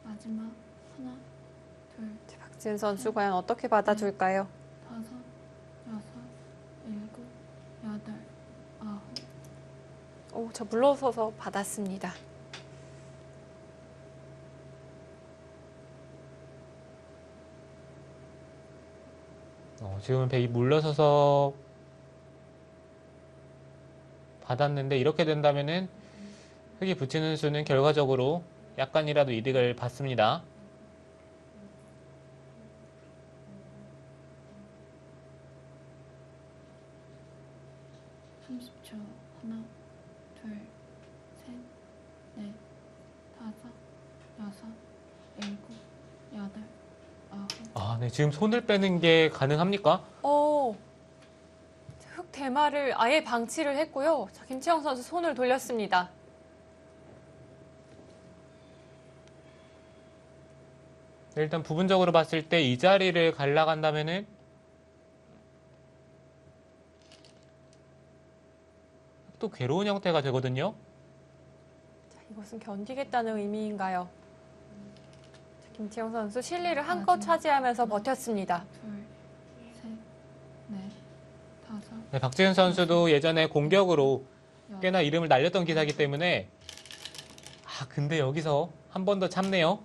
마지막 하나, 둘, 자, 박지은 선수 과연 어떻게 받아줄까요? 5, 6, 7, 8, 9. 저 물러서서 받았습니다. 지금은 백이 물러서서 받았는데 이렇게 된다면은 흑이 붙이는 수는 결과적으로 약간이라도 이득을 받습니다. 30초. 하나, 둘, 셋, 넷, 다섯, 여섯, 일곱, 여덟, 아홉. 네, 지금 손을 빼는 게 가능합니까? 자, 흑 대마를 아예 방치를 했고요. 자, 김채영 선수 손을 돌렸습니다. 네, 일단 부분적으로 봤을 때 이 자리를 갈라간다면은 또 괴로운 형태가 되거든요. 자, 이것은 견디겠다는 의미인가요? 자, 김채영 선수 실리를 한껏 차지하면서 버텼습니다. 둘, 셋, 넷, 다섯, 네, 박지은 선수도 예전에 공격으로 여섯. 꽤나 이름을 날렸던 기사이기 때문에 근데 여기서 한 번 더 참네요.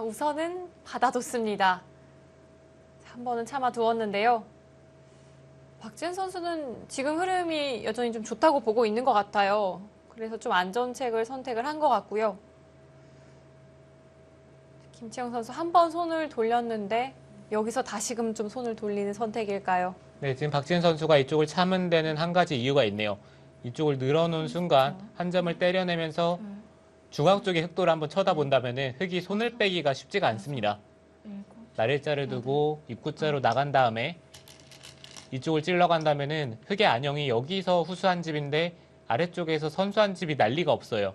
우선은 받아뒀습니다. 자, 한 번은 참아두었는데요. 박지은 선수는 지금 흐름이 여전히 좀 좋다고 보고 있는 것 같아요. 그래서 좀 안전책을 선택을 한 것 같고요. 김채영 선수 한 번 손을 돌렸는데 여기서 다시금 좀 손을 돌리는 선택일까요? 네, 지금 박지은 선수가 이쪽을 참은 데는 한 가지 이유가 있네요. 이쪽을 늘어놓은 순간 한 점을 때려내면서 둘, 중앙 쪽의 흑도를 한번 쳐다본다면 흑이 손을 빼기가 쉽지가 않습니다. 일곱, 날일자를 두고 입구자로 나간 다음에 이쪽을 찔러간다면 흑의 안형이 여기서 후수한 집인데 아래쪽에서 선수한 집이 난리가 없어요.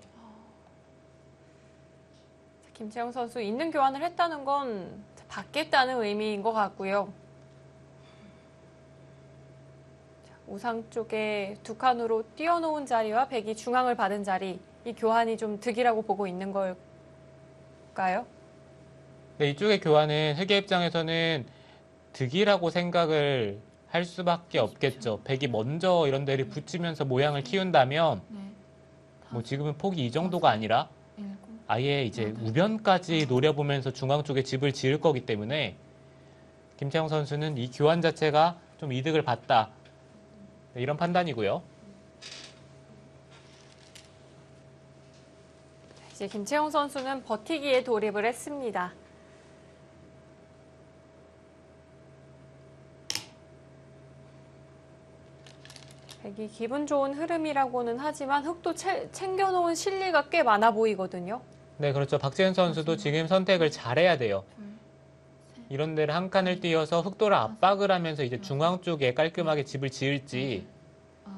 김채영 선수 있는 교환을 했다는 건 받겠다는 의미인 것 같고요. 자, 우상 쪽에 두 칸으로 띄워놓은 자리와 백이 중앙을 받은 자리, 이 교환이 좀 득이라고 보고 있는 걸까요? 네, 이쪽의 교환은 흑의 입장에서는 득이라고 생각을 할 수밖에 없겠죠. 백이 먼저 이런 데를 붙이면서 모양을 키운다면 넷, 뭐 지금은 폭이 이 정도가 아니라 일곱, 아예 이제 우변까지 노려보면서 중앙 쪽에 집을 지을 거기 때문에 김채영 선수는 이 교환 자체가 좀 이득을 봤다. 네, 이런 판단이고요. 이제 김채영 선수는 버티기에 돌입을 했습니다. 백이 기분 좋은 흐름이라고는 하지만 흑도 챙겨놓은 실리가 꽤 많아 보이거든요. 네, 그렇죠. 박지은 선수도 지금 선택을 잘해야 돼요. 둘, 셋, 이런 데를 한 칸을 띄어서 흑도를 압박을 하면서 이제 중앙 쪽에 깔끔하게 집을 지을지, 아홉.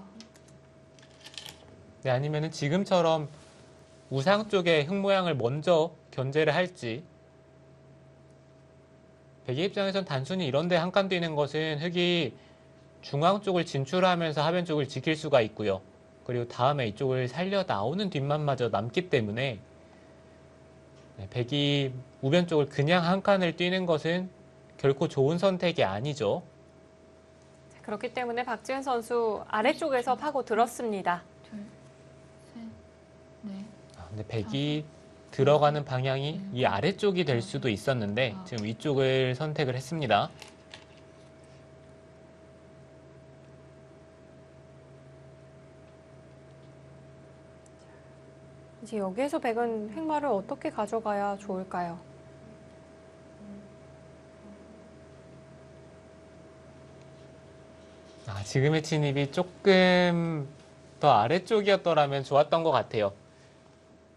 네, 아니면은 지금처럼 우상 쪽에 흑 모양을 먼저 견제를 할지. 백의 입장에선 단순히 이런 데 한 칸 띄는 것은 흑이 중앙 쪽을 진출하면서 하변 쪽을 지킬 수가 있고요. 그리고 다음에 이쪽을 살려 나오는 뒷만마저 남기 때문에 네, 백이 우변 쪽을 그냥 한 칸을 뛰는 것은 결코 좋은 선택이 아니죠. 자, 그렇기 때문에 박지은 선수 아래쪽에서 파고 들었습니다. 둘, 셋, 넷, 근데 백이 들어가는 방향이 이 아래쪽이 될 수도 있었는데 지금 위쪽을 선택을 했습니다. 이제 여기에서 백은 횡마를 어떻게 가져가야 좋을까요? 지금의 진입이 조금 더 아래쪽이었더라면 좋았던 것 같아요.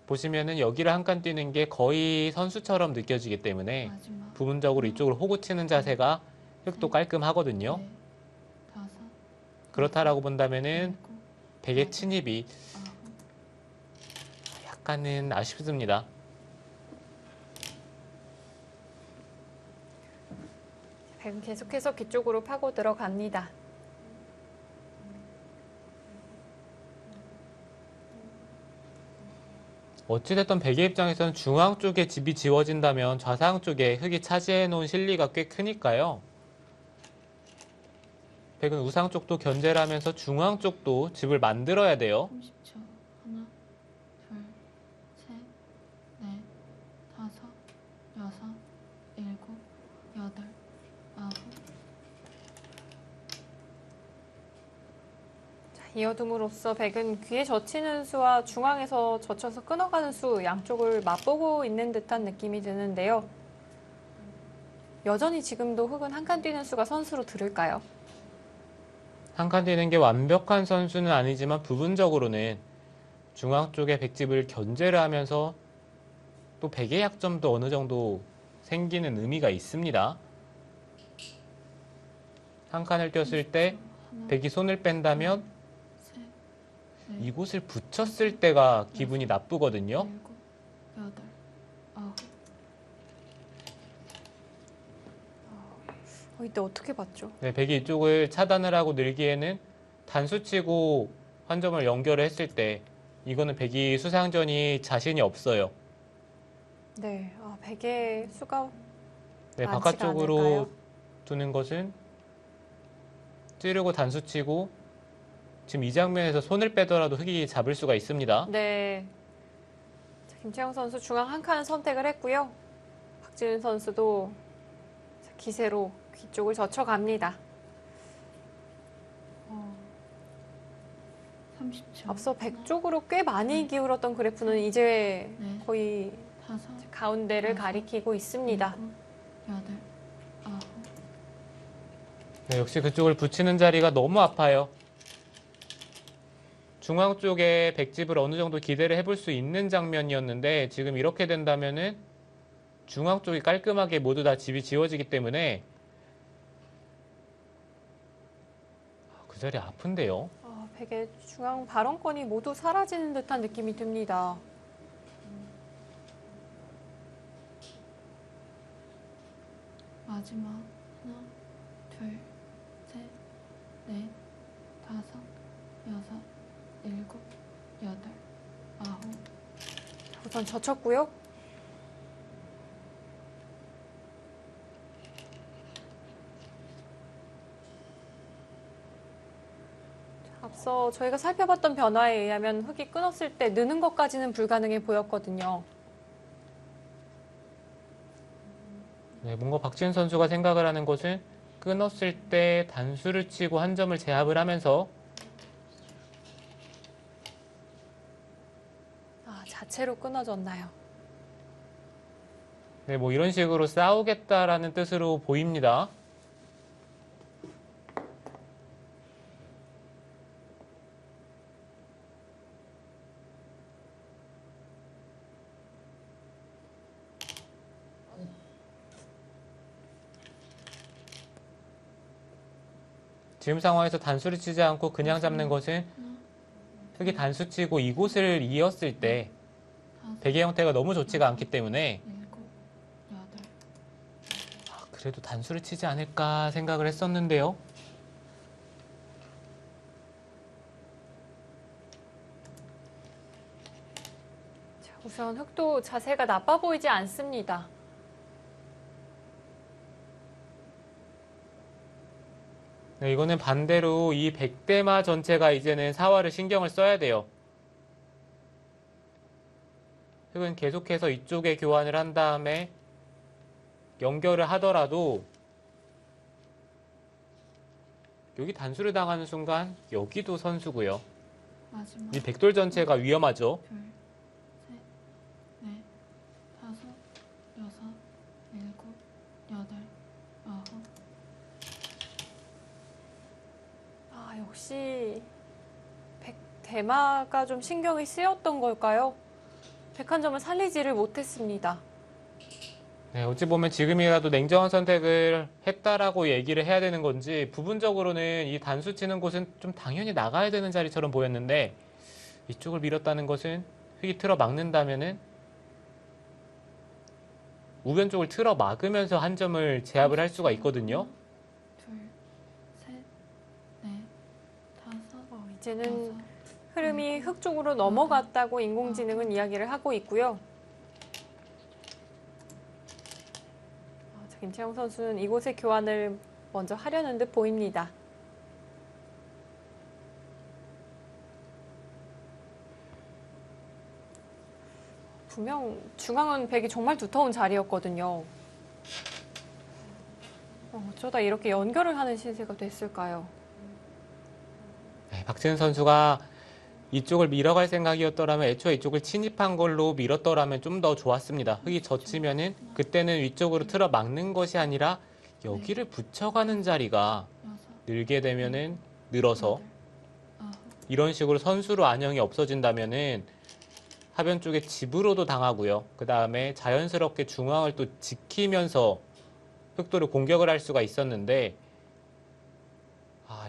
보시면은 여기를 한 칸 뛰는 게 거의 선수처럼 느껴지기 때문에 마지막 부분적으로 이쪽으로 호구 치는 자세가 흙도 깔끔하거든요. 넷, 다섯, 그렇다라고 본다면은 일곱, 백의 침입이 아홉. 약간은 아쉽습니다. 백은 계속해서 뒤쪽으로 파고 들어갑니다. 어찌됐든 백의 입장에서는 중앙 쪽에 집이 지워진다면 좌상 쪽에 흙이 차지해 놓은 실리가 꽤 크니까요. 백은 우상 쪽도 견제를 하면서 중앙 쪽도 집을 만들어야 돼요. 30초. 하나, 둘, 셋, 넷, 다섯, 여섯, 일곱, 여덟, 아홉. 이어둠으로써 백은 귀에 젖히는 수와 중앙에서 젖혀서 끊어가는 수 양쪽을 맛보고 있는 듯한 느낌이 드는데요. 여전히 지금도 흙은 한 칸 뛰는 수가 선수로 들을까요? 한 칸 뛰는 게 완벽한 선수는 아니지만 부분적으로는 중앙 쪽에 백집을 견제를 하면서 또 백의 약점도 어느 정도 생기는 의미가 있습니다. 한 칸을 뛰었을 때 하나, 백이 손을 뺀다면 셋, 넷, 이곳을 붙였을 때가 기분이 나쁘거든요. 일곱, 여덟, 아홉. 이때 어떻게 봤죠? 네, 백이 이쪽을 차단을 하고 늘기에는 단수치고 한 점을 연결을 했을 때 이거는 백이 수상전이 자신이 없어요. 네, 백의 수가 네, 많지가 바깥쪽으로 않을까요? 두는 것은 찌르고 단수치고 지금 이 장면에서 손을 빼더라도 흙이 잡을 수가 있습니다. 네. 자, 김채영 선수 중앙 한 칸 선택을 했고요. 박지은 선수도 기세로 귀 쪽을 젖혀갑니다. 30초. 앞서 백 쪽으로 꽤 많이 기울었던 그래프는 이제 네. 거의 다섯, 가운데를 가리키고 있습니다. 일곱, 여덟, 아홉. 네, 역시 그쪽을 붙이는 자리가 너무 아파요. 중앙 쪽에 백집을 어느 정도 기대를 해볼 수 있는 장면이었는데 지금 이렇게 된다면은 중앙 쪽이 깔끔하게 모두 다 집이 지워지기 때문에 그 자리 아픈데요. 백의 중앙 발언권이 모두 사라지는 듯한 느낌이 듭니다. 마지막 하나, 둘, 셋, 넷, 다섯, 여섯, 일곱, 여덟, 아홉. 우선 젖혔고요. 앞서 저희가 살펴봤던 변화에 의하면 흙이 끊었을 때 느는 것까지는 불가능해 보였거든요. 네, 뭔가 박지은 선수가 생각을 하는 것은 끊었을 때 단수를 치고 한 점을 제압을 하면서 자체로 끊어졌나요? 네, 뭐 이런 식으로 싸우겠다라는 뜻으로 보입니다. 지금 상황에서 단수를 치지 않고 그냥 잡는 것은 흙이 단수 치고 이곳을 이었을 때 다섯, 백의 형태가 너무 좋지가 않기 때문에 일곱, 여덟. 그래도 단수를 치지 않을까 생각을 했었는데요. 우선 흙도 자세가 나빠 보이지 않습니다. 네, 이거는 반대로 이 백대마 전체가 이제는 사활을 신경을 써야 돼요. 흑은 계속해서 이쪽에 교환을 한 다음에 연결을 하더라도 여기 단수를 당하는 순간 여기도 선수고요. 마지막 이 백돌 전체가 위험하죠. 둘, 셋, 넷, 다섯, 여섯, 일곱, 여덟, 아홉. 아, 역시 백대마가 좀 신경이 쓰였던 걸까요? 101점을 살리지를 못했습니다. 네, 어찌 보면 지금이라도 냉정한 선택을 했다라고 얘기를 해야 되는 건지 부분적으로는 이 단수 치는 곳은 좀 당연히 나가야 되는 자리처럼 보였는데 이쪽을 밀었다는 것은 흑이 틀어 막는다면은 우변 쪽을 틀어 막으면서 한 점을 제압을 할 수가 있거든요. 둘, 셋, 넷, 다섯, 이제는 여섯. 흐름이 흑 쪽으로 넘어갔다고 인공지능은 이야기를 하고 있고요. 자, 김채영 선수는 이곳의 교환을 먼저 하려는 듯 보입니다. 분명 중앙은 백이 정말 두터운 자리였거든요. 어쩌다 이렇게 연결을 하는 신세가 됐을까요? 네, 박지은 선수가 이쪽을 밀어갈 생각이었더라면 애초에 이쪽을 침입한 걸로 밀었더라면 좀 더 좋았습니다. 흑이 젖히면은 그때는 위쪽으로 틀어 막는 것이 아니라 여기를 붙여가는 자리가 여섯, 늘게 되면은 늘어서 여덟, 아홉. 이런 식으로 선수로 안형이 없어진다면은 하변 쪽에 집으로도 당하고요. 그 다음에 자연스럽게 중앙을 또 지키면서 흑도를 공격을 할 수가 있었는데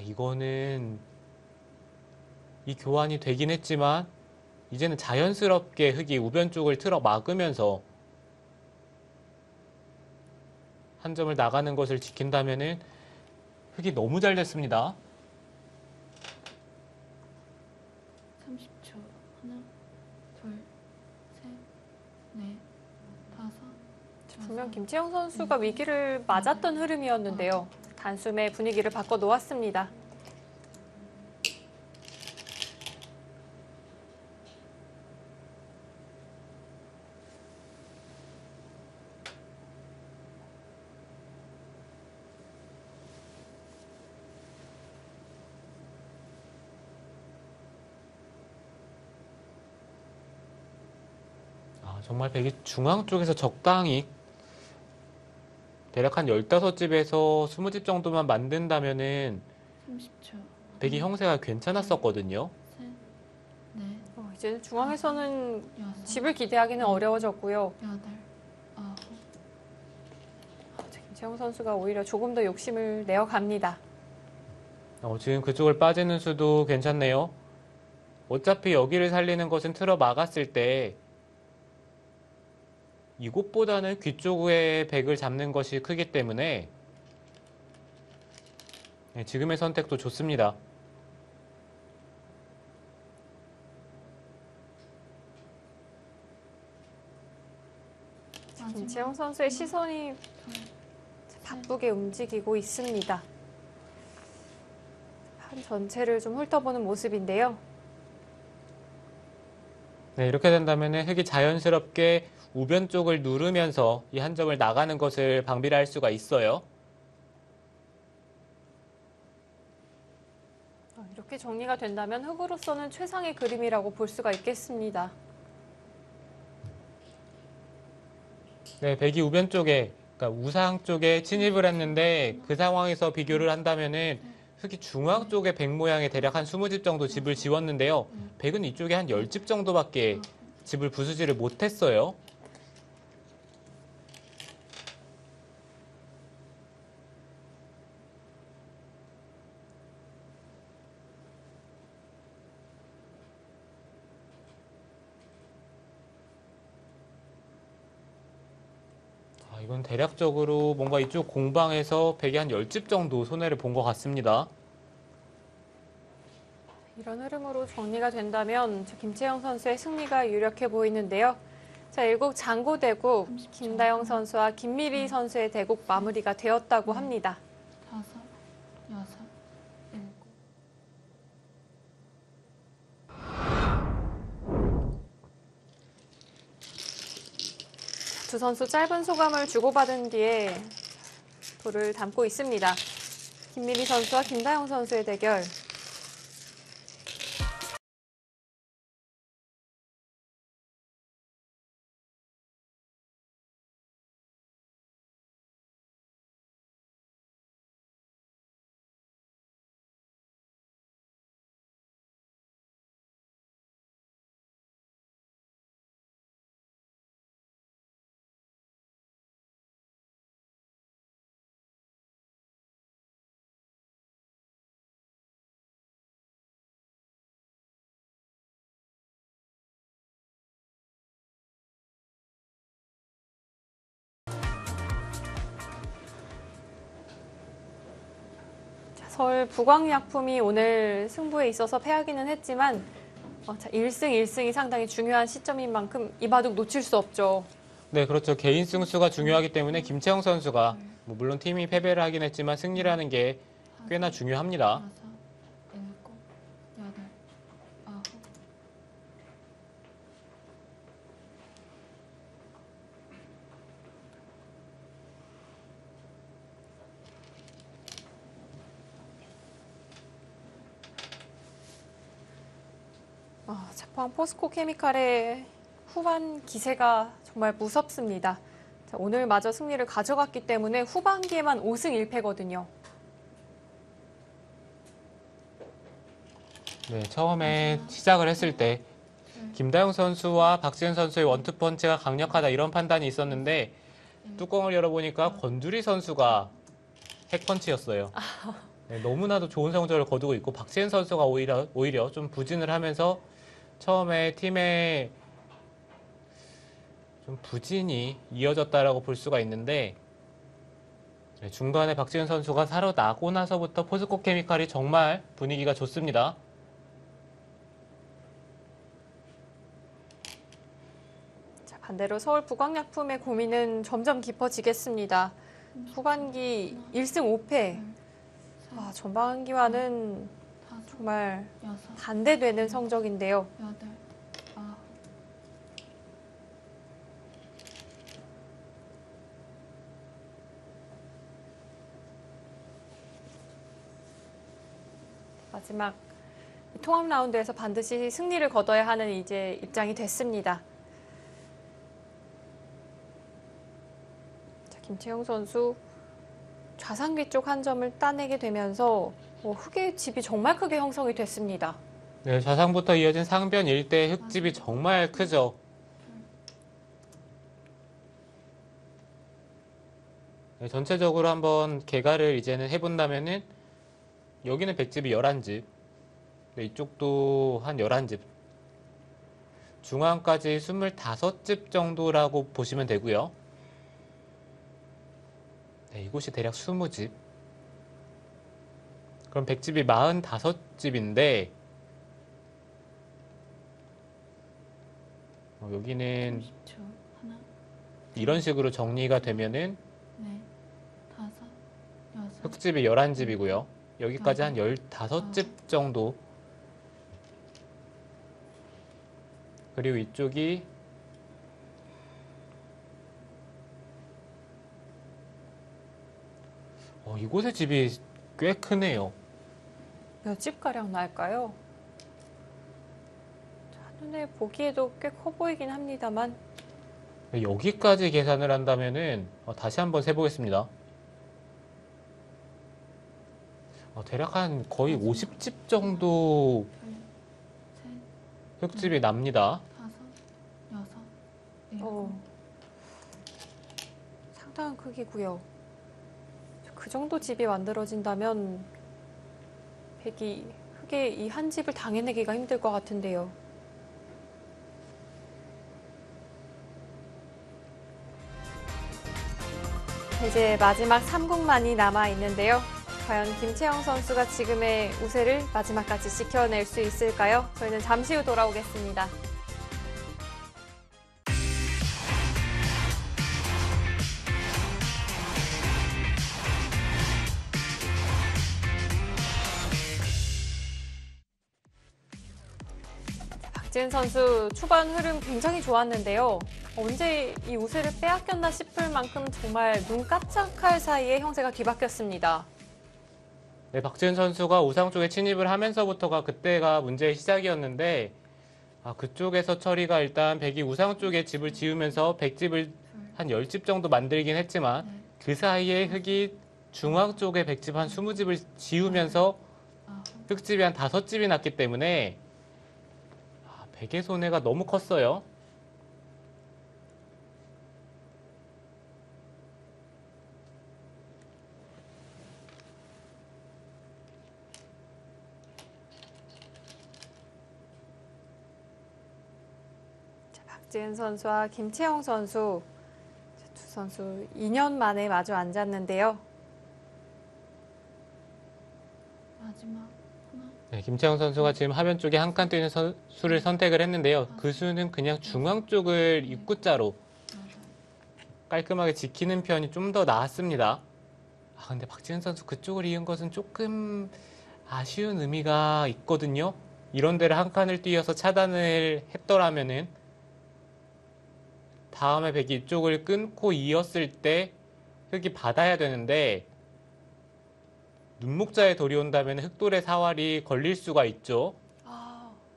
이거는 이 교환이 되긴 했지만 이제는 자연스럽게 흑이 우변 쪽을 틀어 막으면서 한 점을 나가는 것을 지킨다면은 흑이 너무 잘 됐습니다. 30초. 하나, 둘, 셋, 넷, 다섯. 분명 김채영 선수가 위기를 맞았던 흐름이었는데요. 단숨에 분위기를 바꿔 놓았습니다. 정말 백이 중앙 쪽에서 적당히 대략 한 15집에서 20집 정도만 만든다면은 30초. 백이 형세가 괜찮았었거든요. 셋, 넷, 이제 중앙에서는 여섯, 집을 기대하기는 어려워졌고요. 여덟, 아홉. 김채영 선수가 오히려 조금 더 욕심을 내어갑니다. 지금 그쪽을 빠지는 수도 괜찮네요. 어차피 여기를 살리는 것은 틀어 막았을 때 이곳보다는 귀 쪽의 백을 잡는 것이 크기 때문에 지금의 선택도 좋습니다. 김채영 선수의 시선이 바쁘게 움직이고 있습니다. 판 전체를 좀 훑어보는 모습인데요. 네, 이렇게 된다면 흑이 자연스럽게 우변 쪽을 누르면서 이 한 점을 나가는 것을 방비를 할 수가 있어요. 이렇게 정리가 된다면 흑으로서는 최상의 그림이라고 볼 수가 있겠습니다. 네, 백이 우변 쪽에, 그러니까 우상 쪽에 침입을 했는데 그 상황에서 비교를 한다면은 흑이 중앙 쪽에 백 모양의 대략 한 20집 정도 집을 지었는데요. 백은 이쪽에 한 10집 정도밖에 집을 부수지를 못했어요. 이건 대략적으로 뭔가 이쪽 공방에서 백이 한 10집 정도 손해를 본 것 같습니다. 이런 흐름으로 정리가 된다면 김채영 선수의 승리가 유력해 보이는데요. 자, 1국 장고대국 김다영 선수와 김미리 선수의 대국 마무리가 되었다고 합니다. 다섯, 여섯, 두 선수 짧은 소감을 주고받은 뒤에 돌을 담고 있습니다. 김미리 선수와 김다영 선수의 대결. 서울 부광약품이 오늘 승부에 있어서 패하기는 했지만 1승 1승이 상당히 중요한 시점인 만큼 이 바둑 놓칠 수 없죠. 네, 그렇죠. 개인 승수가 중요하기 때문에 김채영 선수가 물론 팀이 패배를 하긴 했지만 승리라는 게 꽤나 중요합니다. 6, 7, 8, 9. 포항 포스코 케미칼의 후반 기세가 정말 무섭습니다. 자, 오늘마저 승리를 가져갔기 때문에 후반기에만 5승 1패거든요. 네, 처음에 시작을 했을 때 김다영 선수와 박지은 선수의 원투펀치가 강력하다 이런 판단이 있었는데 뚜껑을 열어보니까 권두리 선수가 핵펀치였어요. 네, 너무나도 좋은 성적을 거두고 있고 박지은 선수가 오히려 좀 부진을 하면서 처음에 팀의 좀 부진이 이어졌다라고 볼 수가 있는데 네, 중반에 박지은 선수가 살아나고 나서부터 포스코 케미칼이 정말 분위기가 좋습니다. 자, 반대로 서울 부광약품의 고민은 점점 깊어지겠습니다. 후반기 1승 5패. 전반기와는 정말 6, 반대되는 성적인데요. 8, 9. 마지막 통합 라운드에서 반드시 승리를 거둬야 하는 이제 입장이 됐습니다. 자, 김채영 선수 좌상귀 쪽 한 점을 따내게 되면서 흙의 집이 정말 크게 형성이 됐습니다. 네, 좌상부터 이어진 상변 일대 흙집이 정말 크죠. 네, 전체적으로 한번 개가를 이제는 해본다면은 여기는 백집이 11집, 네, 이쪽도 한 11집, 중앙까지 25집 정도라고 보시면 되고요. 네, 이곳이 대략 20집. 그럼 백집이 45집인데 여기는 30초. 하나, 이런 식으로 정리가 되면은 넷, 다섯, 여섯. 흙집이 11집이고요. 여기까지 한 15집 정도. 그리고 이쪽이 이곳의 집이 꽤 크네요. 몇 집가량 날까요? 자, 눈에 보기에도 꽤 커 보이긴 합니다만 여기까지 계산을 한다면은 다시 한번 세보겠습니다. 대략 한 거의 50집 정도 셋, 흙집이 납니다. 다섯, 여섯, 어, 일곱. 상당한 크기고요. 그 정도 집이 만들어진다면 흙의 이 한 집을 당해내기가 힘들 것 같은데요. 이제 마지막 3국만이 남아 있는데요. 과연 김채영 선수가 지금의 우세를 마지막까지 지켜낼 수 있을까요? 저희는 잠시 후 돌아오겠습니다. 박지은 선수 초반 흐름 굉장히 좋았는데요. 언제 이 우세를 빼앗겼나 싶을 만큼 정말 눈 깜짝할 사이에 형세가 뒤바뀌었습니다. 네, 박지은 선수가 우상 쪽에 침입을 하면서부터가 그때가 문제의 시작이었는데 그쪽에서 처리가 일단 백이 우상 쪽에 집을 지으면서 백집을 한 10집 정도 만들긴 했지만 그 사이에 흑이 중앙 쪽에 백집 한 20집을 지으면서 흑집이 한 5집이 났기 때문에 백의 손해가 너무 컸어요. 박지은 선수와 김채영 선수 두 선수 2년 만에 마주 앉았는데요. 마지막 하나, 네, 김채영 선수가 지금 하변 쪽에 한 칸 뛰는 수를 선택을 했는데요. 그 수는 그냥 중앙 쪽을 입구자로 여덟, 깔끔하게 지키는 편이 좀 더 나았습니다. 근데 박지은 선수 그쪽을 이은 것은 조금 아쉬운 의미가 있거든요. 이런 데를 한 칸을 띄어서 차단을 했더라면은 다음에 백이 이쪽을 끊고 이었을 때 흑이 받아야 되는데 눈목자에 돌이 온다면 흑돌의 사활이 걸릴 수가 있죠.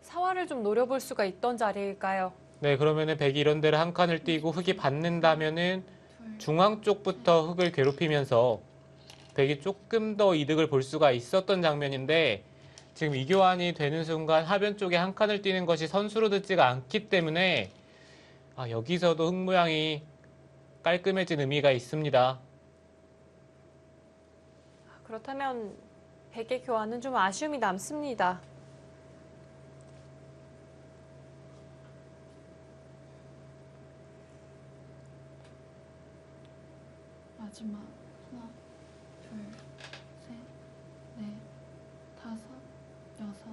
사활을 좀 노려볼 수가 있던 자리일까요? 네, 그러면은 백이 이런 데를 한 칸을 띄고 흑이 받는다면은 둘, 중앙 쪽부터 흑을 괴롭히면서 백이 조금 더 이득을 볼 수가 있었던 장면인데 지금 이 교환이 되는 순간 하변 쪽에 한 칸을 띄는 것이 선수로 듣지가 않기 때문에 여기서도 흑 모양이 깔끔해진 의미가 있습니다. 그렇다면 백의 교환은 좀 아쉬움이 남습니다. 마지막 하나, 둘, 셋, 넷, 다섯, 여섯,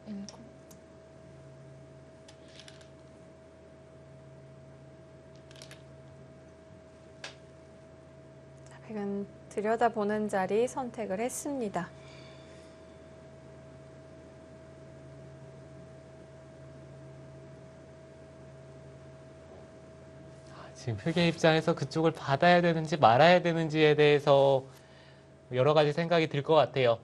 일곱. 백은 들여다보는 자리 선택을 했습니다. 지금 흑의 입장에서 그쪽을 받아야 되는지 말아야 되는지에 대해서 여러 가지 생각이 들 것 같아요.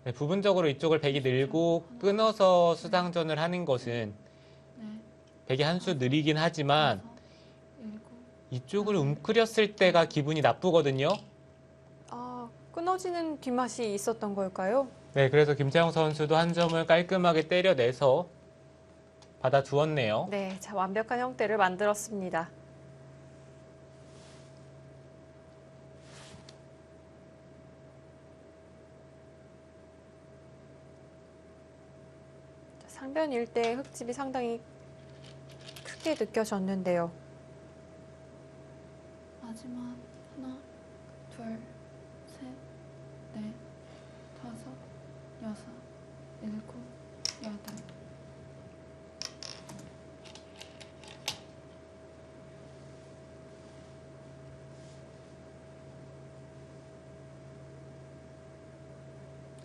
네, 부분적으로 이쪽을 백이 늘고 끊어서 수상전을 하는 것은 넷, 백이 한 수 느리긴 하지만 다섯, 일곱. 이쪽을 웅크렸을 때가 기분이 나쁘거든요. 끊어지는 뒷맛이 있었던 걸까요? 네, 그래서 김채영 선수도 한 점을 깔끔하게 때려내서 받아두었네요. 네, 자, 완벽한 형태를 만들었습니다. 상변 일대의 흙집이 상당히 크게 느껴졌는데요. 마지막 하나, 둘, 셋, 넷, 다섯, 여섯, 일곱, 여덟.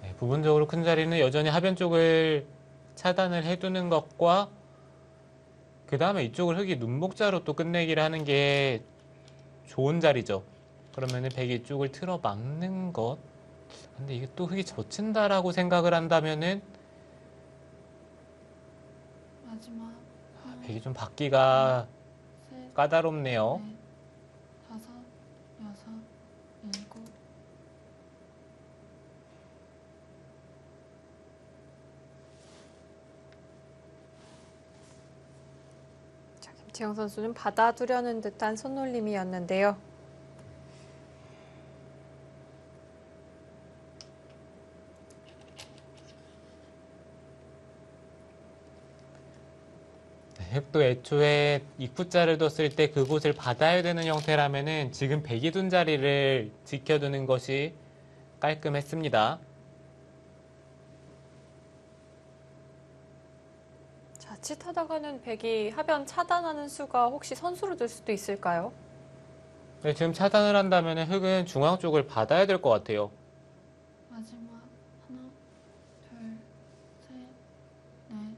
네, 부분적으로 큰 자리는 여전히 하변 쪽을 차단을 해두는 것과 그 다음에 이쪽을 흑이 눈목자로 또 끝내기를 하는 게 좋은 자리죠. 그러면은 백이 이쪽을 틀어 막는 것. 근데 이게 또 흑이 젖힌다라고 생각을 한다면은 마지막 하나, 백이 좀 받기가 셋, 까다롭네요. 넷, 다섯, 여섯, 일곱. 자, 김채영 선수는 받아두려는 듯한 손놀림이었는데요. 흑도 애초에 입구자를 뒀을 때 그곳을 받아야 되는 형태라면은 지금 백이 둔 자리를 지켜두는 것이 깔끔했습니다. 자칫하다가는 백이 하변 차단하는 수가 혹시 선수로 들 수도 있을까요? 네, 지금 차단을 한다면은 흑은 중앙 쪽을 받아야 될 것 같아요. 마지막 하나, 둘, 셋, 넷,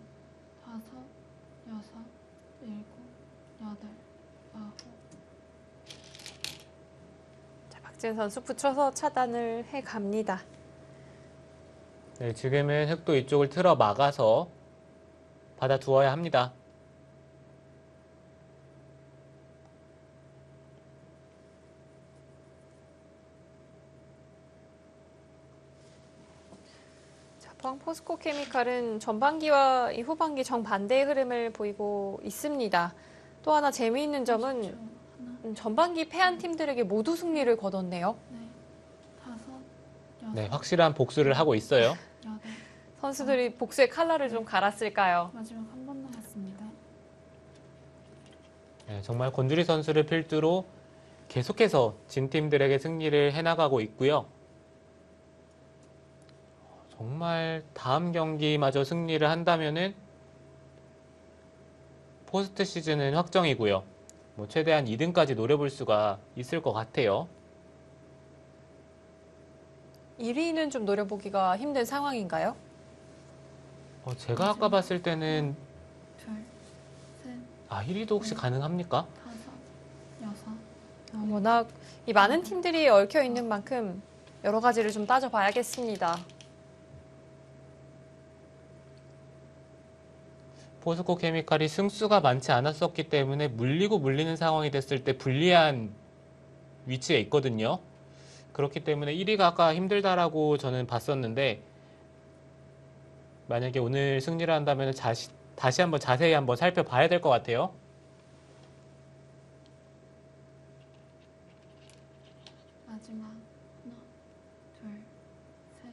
다섯, 여섯, 일곱, 박지은 선수 붙여서 차단을 해 갑니다. 네, 지금은 흑도 이쪽을 틀어 막아서 받아두어야 합니다. 포항 포스코 케미칼은 전반기와 이 후반기 정반대의 흐름을 보이고 있습니다. 또 하나 재미있는 점은 하나, 전반기 패한 팀들에게 모두 승리를 거뒀네요. 네, 다섯, 여섯, 네, 확실한 복수를 하고 있어요. 여덟. 선수들이 복수의 칼날을 좀 갈았을까요? 마지막 한 번 남았습니다. 네, 정말 권주리 선수를 필두로 계속해서 진 팀들에게 승리를 해나가고 있고요. 정말 다음 경기마저 승리를 한다면은 포스트 시즌은 확정이고요. 뭐 최대한 2등까지 노려볼 수가 있을 것 같아요. 1위는 좀 노려보기가 힘든 상황인가요? 제가 아까 봤을 때는 둘, 셋, 1위도 혹시 가능합니까? 다섯, 여섯. 워낙 이 많은 팀들이 얽혀 있는 만큼 여러 가지를 좀 따져봐야겠습니다. 포스코 케미칼이 승수가 많지 않았었기 때문에 물리는 상황이 됐을 때 불리한 위치에 있거든요. 그렇기 때문에 1위가 아까 힘들다라고 저는 봤었는데 만약에 오늘 승리를 한다면 다시 한번 자세히 한번 살펴봐야 될 것 같아요. 마지막 하나, 둘, 셋,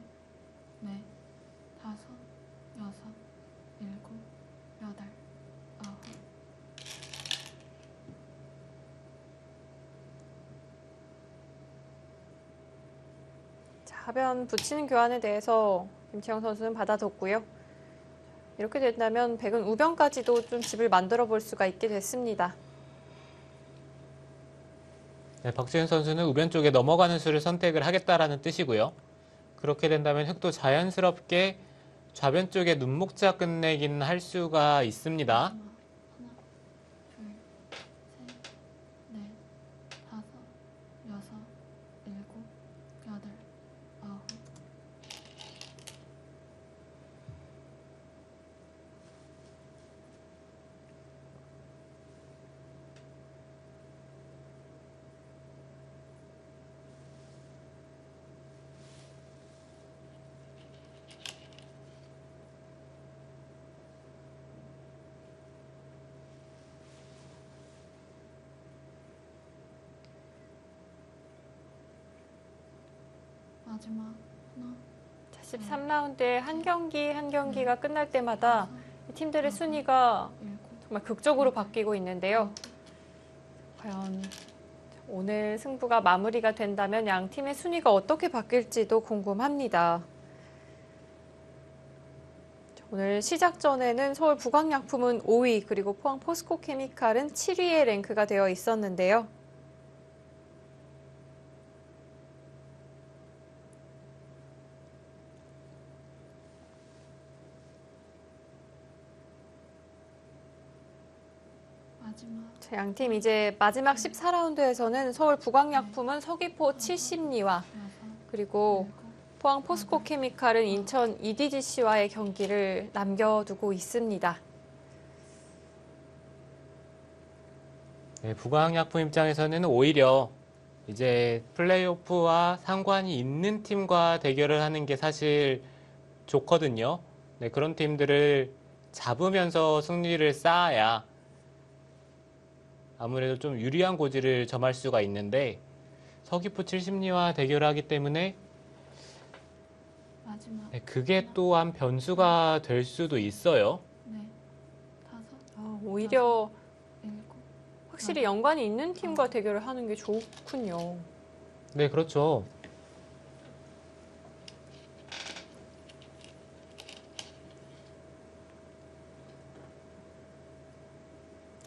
넷, 다섯, 여섯, 일곱, 여덟, 아홉. 자, 하변 붙이는 교환에 대해서 김채영 선수는 받아뒀고요. 이렇게 된다면 백은 우변까지도 좀 집을 만들어 볼 수가 있게 됐습니다. 네, 박지은 선수는 우변 쪽에 넘어가는 수를 선택을 하겠다라는 뜻이고요. 그렇게 된다면 흑도 자연스럽게 좌변 쪽에 눈목자 끝내기는 할 수가 있습니다. 마지막 하나, 둘, 셋, 넷, 다섯, 여섯, 일곱, 여덟, 아홉. 마지막 하나, 자, 13라운드의 한 경기 한 경기가 끝날 때마다 이 팀들의 순위가 일곱. 정말 극적으로 바뀌고 있는데요. 과연 오늘 승부가 마무리가 된다면 양 팀의 순위가 어떻게 바뀔지도 궁금합니다. 오늘 시작 전에는 서울 부광약품은 5위 그리고 포항 포스코 케미칼은 7위에 랭크가 되어 있었는데요. 마지막 양팀 이제 마지막 14라운드에서는 서울 부광약품은 서귀포 70리와 여섯, 그리고 일곱, 포항 포스코 케미칼은 인천 EDGC와의 경기를 남겨두고 있습니다. 네, 부광약품 입장에서는 오히려 이제 플레이오프와 상관이 있는 팀과 대결을 하는 게 사실 좋거든요. 네, 그런 팀들을 잡으면서 승리를 쌓아야 아무래도 좀 유리한 고지를 점할 수가 있는데 서귀포 70리와 대결하기 때문에 마지막 네, 그게 또한 변수가 될 수도 있어요. 넷, 다섯, 오히려 일곱. 확실히 연관이 있는 팀과 대결을 하는 게 좋군요. 네, 그렇죠.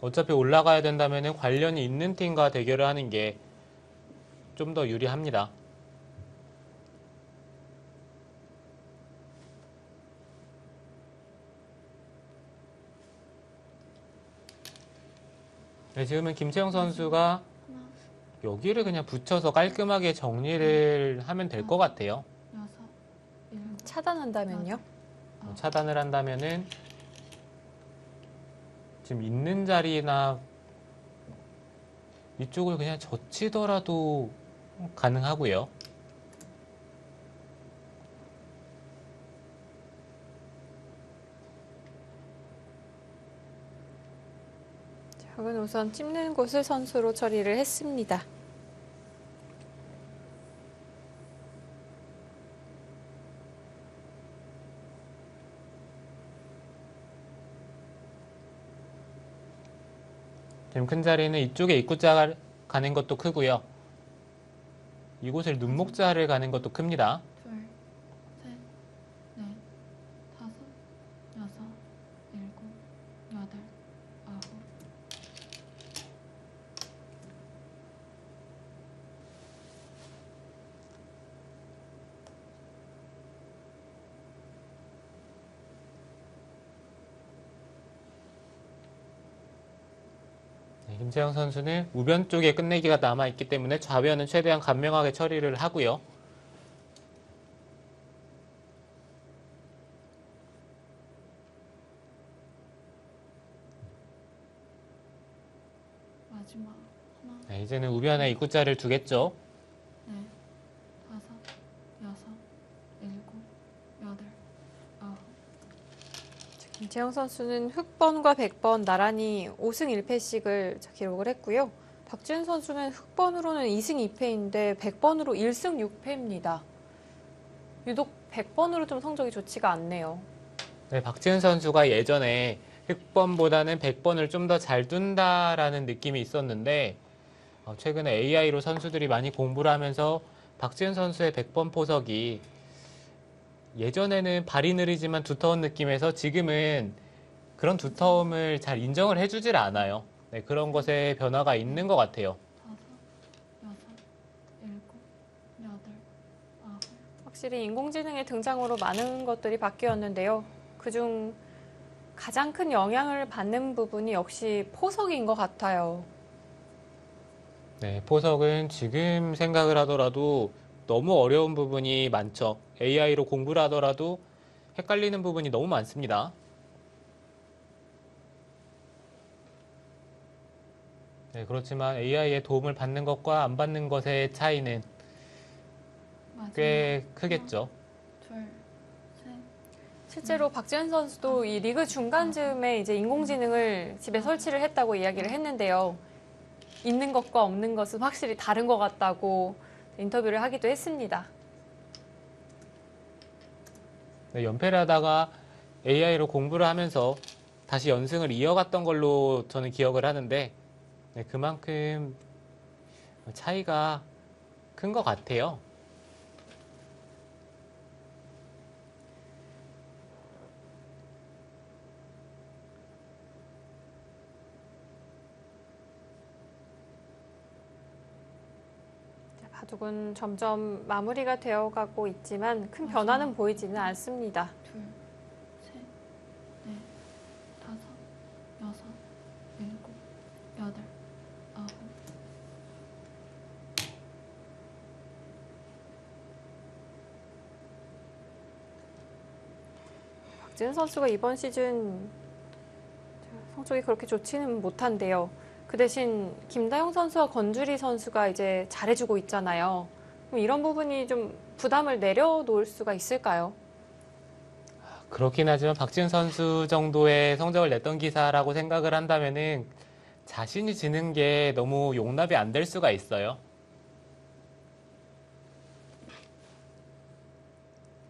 어차피 올라가야 된다면 관련이 있는 팀과 대결을 하는 게 좀 더 유리합니다. 네, 지금은 김채영 선수가 하나, 여기를 그냥 붙여서 깔끔하게 정리를 하면 될 것 같아요. 6, 7, 차단한다면요? 차단을 한다면은 지금 있는 자리나 이쪽을 그냥 젖히더라도 가능하고요. 저는 우선 찝는 곳을 선수로 처리를 했습니다. 지금 큰 자리는 이쪽에 입구자 가는 것도 크고요. 이곳을 눈목자를 가는 것도 큽니다. 둘, 셋, 넷, 다섯, 여섯, 일곱, 여덟, 아홉. 네, 김채영 선수는 우변 쪽에 끝내기가 남아있기 때문에 좌변은 최대한 간명하게 처리를 하고요. 마지막 하나, 네, 이제는 우변에 입구자를 두겠죠. 넷, 다섯, 여섯, 일곱, 여덟, 아홉. 김채영 선수는 흑번과 백번 나란히 5승 1패씩을 기록을 했고요. 박지은 선수는 흑번으로는 2승 2패인데 백번으로 1승 6패입니다. 유독 백번으로 좀 성적이 좋지가 않네요. 네, 박지은 선수가 예전에 흑번보다는 백번을 좀 더 잘 둔다라는 느낌이 있었는데 최근에 AI로 선수들이 많이 공부를 하면서 박지은 선수의 백번 포석이 예전에는 발이 느리지만 두터운 느낌에서 지금은 그런 두터움을 잘 인정을 해주질 않아요. 네, 그런 것에 변화가 있는 것 같아요. 다섯, 여섯, 일곱, 여덟, 아홉. 확실히 인공지능의 등장으로 많은 것들이 바뀌었는데요. 그중 가장 큰 영향을 받는 부분이 역시 포석인 것 같아요. 네, 포석은 지금 생각을 하더라도 너무 어려운 부분이 많죠. AI로 공부를 하더라도 헷갈리는 부분이 너무 많습니다. 네, 그렇지만 AI의 도움을 받는 것과 안 받는 것의 차이는 꽤 마지막 크겠죠. 하나, 둘, 셋, 실제로 박지은 선수도 이 리그 중간쯤에 이제 인공지능을 집에 설치를 했다고 이야기를 했는데요. 있는 것과 없는 것은 확실히 다른 것 같다고 인터뷰를 하기도 했습니다. 네, 연패를 하다가 AI로 공부를 하면서 다시 연승을 이어갔던 걸로 저는 기억을 하는데 네, 그만큼 차이가 큰 것 같아요. 바둑은 점점 마무리가 되어가고 있지만 큰 변화는 보이지는 않습니다. 둘, 셋, 넷, 다섯, 여섯, 일곱, 여덟, 아홉. 박지은 선수가 이번 시즌 성적이 그렇게 좋지는 못한데요. 그 대신 김다영 선수와 건주리 선수가 이제 잘해주고 있잖아요. 그럼 이런 부분이 좀 부담을 내려놓을 수가 있을까요? 그렇긴 하지만 박지은 선수 정도의 성적을 냈던 기사라고 생각을 한다면은 자신이 지는 게 너무 용납이 안 될 수가 있어요.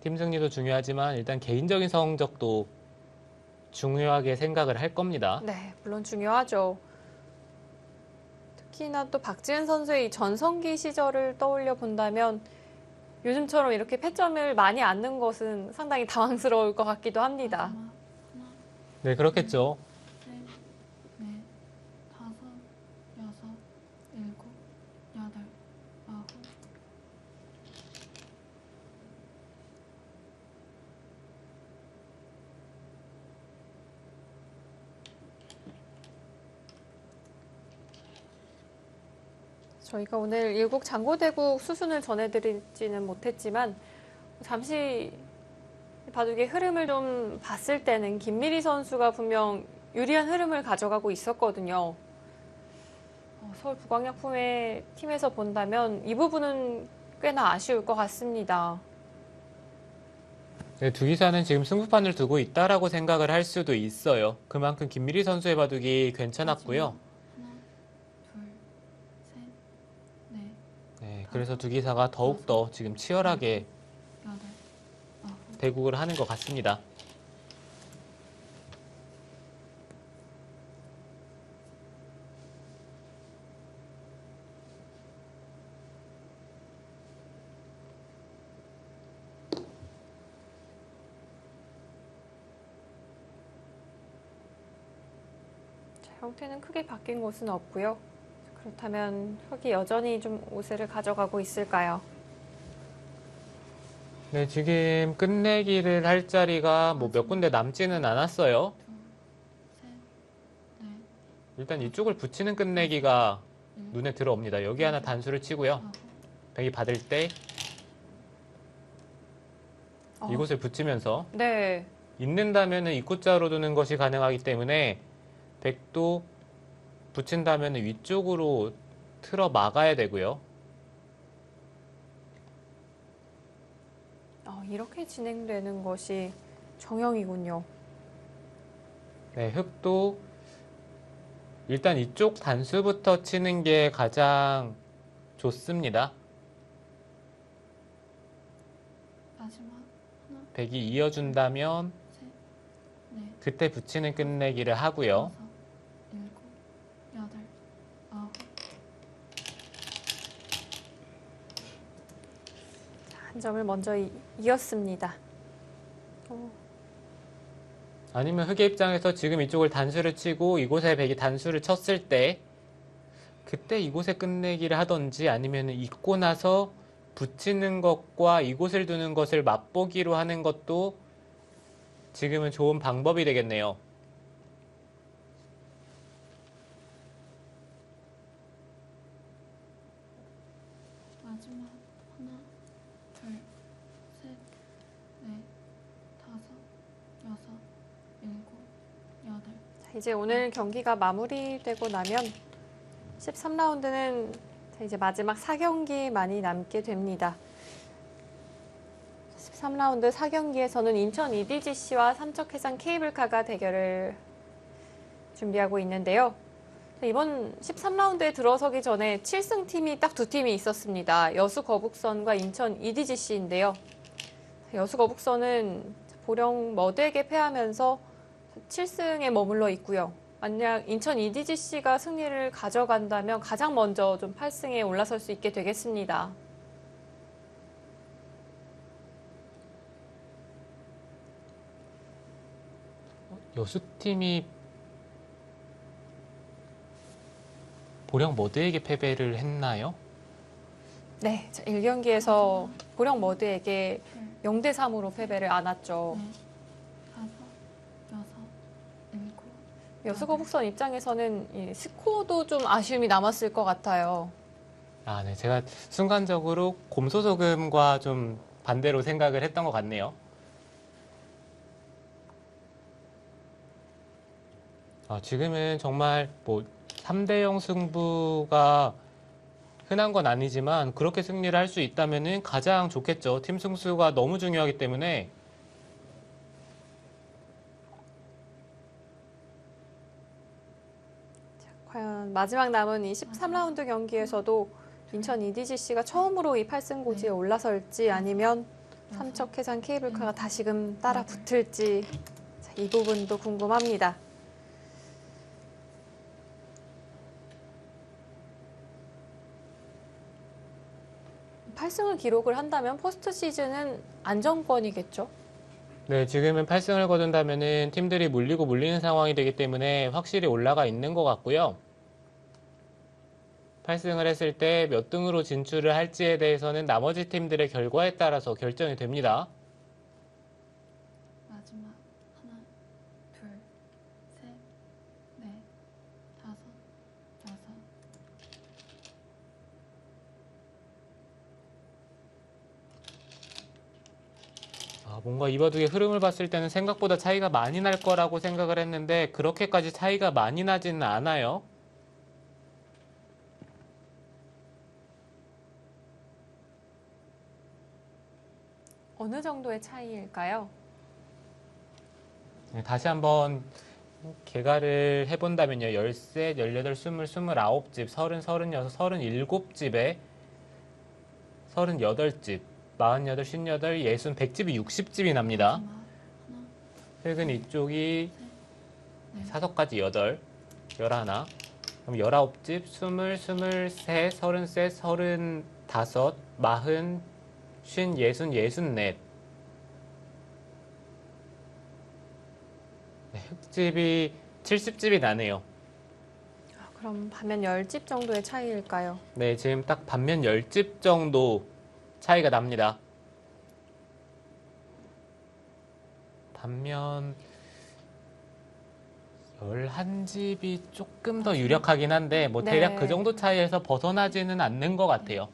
팀 승리도 중요하지만 일단 개인적인 성적도 중요하게 생각을 할 겁니다. 네, 물론 중요하죠. 특히나 또 박지은 선수의 이 전성기 시절을 떠올려 본다면 요즘처럼 이렇게 패점을 많이 안는 것은 상당히 당황스러울 것 같기도 합니다. 마지막 하나, 네, 그렇겠죠. 셋, 넷, 다섯, 여섯, 일곱, 여덟, 아홉. 저희가 오늘 일국 장고대국 수순을 전해드리지는 못했지만 잠시 바둑의 흐름을 좀 봤을 때는 김미리 선수가 분명 유리한 흐름을 가져가고 있었거든요. 서울 북광약품의 팀에서 본다면 이 부분은 꽤나 아쉬울 것 같습니다. 네, 두 기사는 지금 승부판을 두고 있다라고 생각을 할 수도 있어요. 그만큼 김미리 선수의 바둑이 괜찮았고요. 하나, 둘, 셋, 넷, 네, 그래서 두 기사가 더욱더 지금 치열하게 여덟, 아홉. 대국을 하는 것 같습니다. 형태는 크게 바뀐 곳은 없고요. 그렇다면 혁이 여전히 좀 우세를 가져가고 있을까요? 네, 지금 끝내기를 할 자리가 뭐 몇 군데 남지는 않았어요. 셋, 넷, 일단 이쪽을 붙이는 끝내기가 눈에 들어옵니다. 여기 하나 단수를 치고요. 아홉. 백이 받을 때 이곳을 붙이면서 네. 있는다면 입구자로 두는 것이 가능하기 때문에 백도 붙인다면 위쪽으로 틀어 막아야 되고요. 이렇게 진행되는 것이 정형이군요. 네, 흑도 일단 이쪽 단수부터 치는 게 가장 좋습니다. 마지막 하나, 백이 이어준다면 셋, 넷, 그때 붙이는 끝내기를 하고요. 다섯, 일곱, 여덟, 아홉. 한 점을 먼저 이었습니다. 아니면 흑의 입장에서 지금 이쪽을 단수를 치고 이곳에 백이 단수를 쳤을 때 그때 이곳에 끝내기를 하던지 아니면 잊고 나서 붙이는 것과 이곳을 두는 것을 맛보기로 하는 것도 지금은 좋은 방법이 되겠네요. 마지막 하나, 둘, 셋, 넷, 다섯, 여섯, 일곱, 여덟. 자, 이제 오늘 경기가 마무리되고 나면 13라운드는 이제 마지막 4경기만이 남게 됩니다. 13라운드 4경기에서는 인천 EDGC와 삼척해상 케이블카가 대결을 준비하고 있는데요. 이번 13라운드에 들어서기 전에 7승 팀이 딱 두 팀이 있었습니다. 여수 거북선과 인천 EDGC인데요. 여수 거북선은 보령 머드에게 패하면서 7승에 머물러 있고요. 만약 인천 EDGC가 승리를 가져간다면 가장 먼저 좀 8승에 올라설 수 있게 되겠습니다. 여수팀이 보령 머드에게 패배를 했나요? 네, 1경기에서 보령 머드에게 0대 3으로 패배를 안았죠. 넷, 다섯, 여섯, 일곱. 여수 거북선 입장에서는 이 스코어도 좀 아쉬움이 남았을 것 같아요. 아, 네. 제가 순간적으로 곰소소금과 좀 반대로 생각을 했던 것 같네요. 지금은 정말 뭐 3대0 승부가 흔한 건 아니지만 그렇게 승리를 할 수 있다면 가장 좋겠죠. 팀 승수가 너무 중요하기 때문에. 과연 마지막 남은 이 13라운드 경기에서도 인천 EDGC가 처음으로 이 8승 고지에 올라설지 아니면 삼척해상 케이블카가 다시금 따라 붙을지 자, 이 부분도 궁금합니다. 8승을 기록을 한다면 포스트 시즌은 안정권이겠죠? 네, 지금은 8승을 거둔다면 팀들이 물리고 물리는 상황이 되기 때문에 확실히 올라가 있는 것 같고요. 8승을 했을 때 몇 등으로 진출을 할지에 대해서는 나머지 팀들의 결과에 따라서 결정이 됩니다. 마지막 하나, 둘, 셋, 넷, 다섯, 여섯, 뭔가 이 바둑의 흐름을 봤을 때는 생각보다 차이가 많이 날 거라고 생각을 했는데 그렇게까지 차이가 많이 나지는 않아요. 어느 정도의 차이일까요? 네, 다시 한번 개가를 해본다면요. 13, 18, 20, 29집, 30, 36, 37집에 38집, 48, 58, 60, 100집이 60집이 납니다. 마지막 하나, 흙은 이쪽이 네. 사석까지 8, 11, 그럼 19집, 20, 23, 33, 35, 40, 50, 60, 64. 네, 흙집이 70집이 나네요. 그럼 반면 10집 정도의 차이일까요? 네, 지금 딱 반면 10집 정도 차이가 납니다. 반면 11집이 조금 더 유력하긴 한데 뭐 대략 네. 그 정도 차이에서 벗어나지는 않는 것 같아요.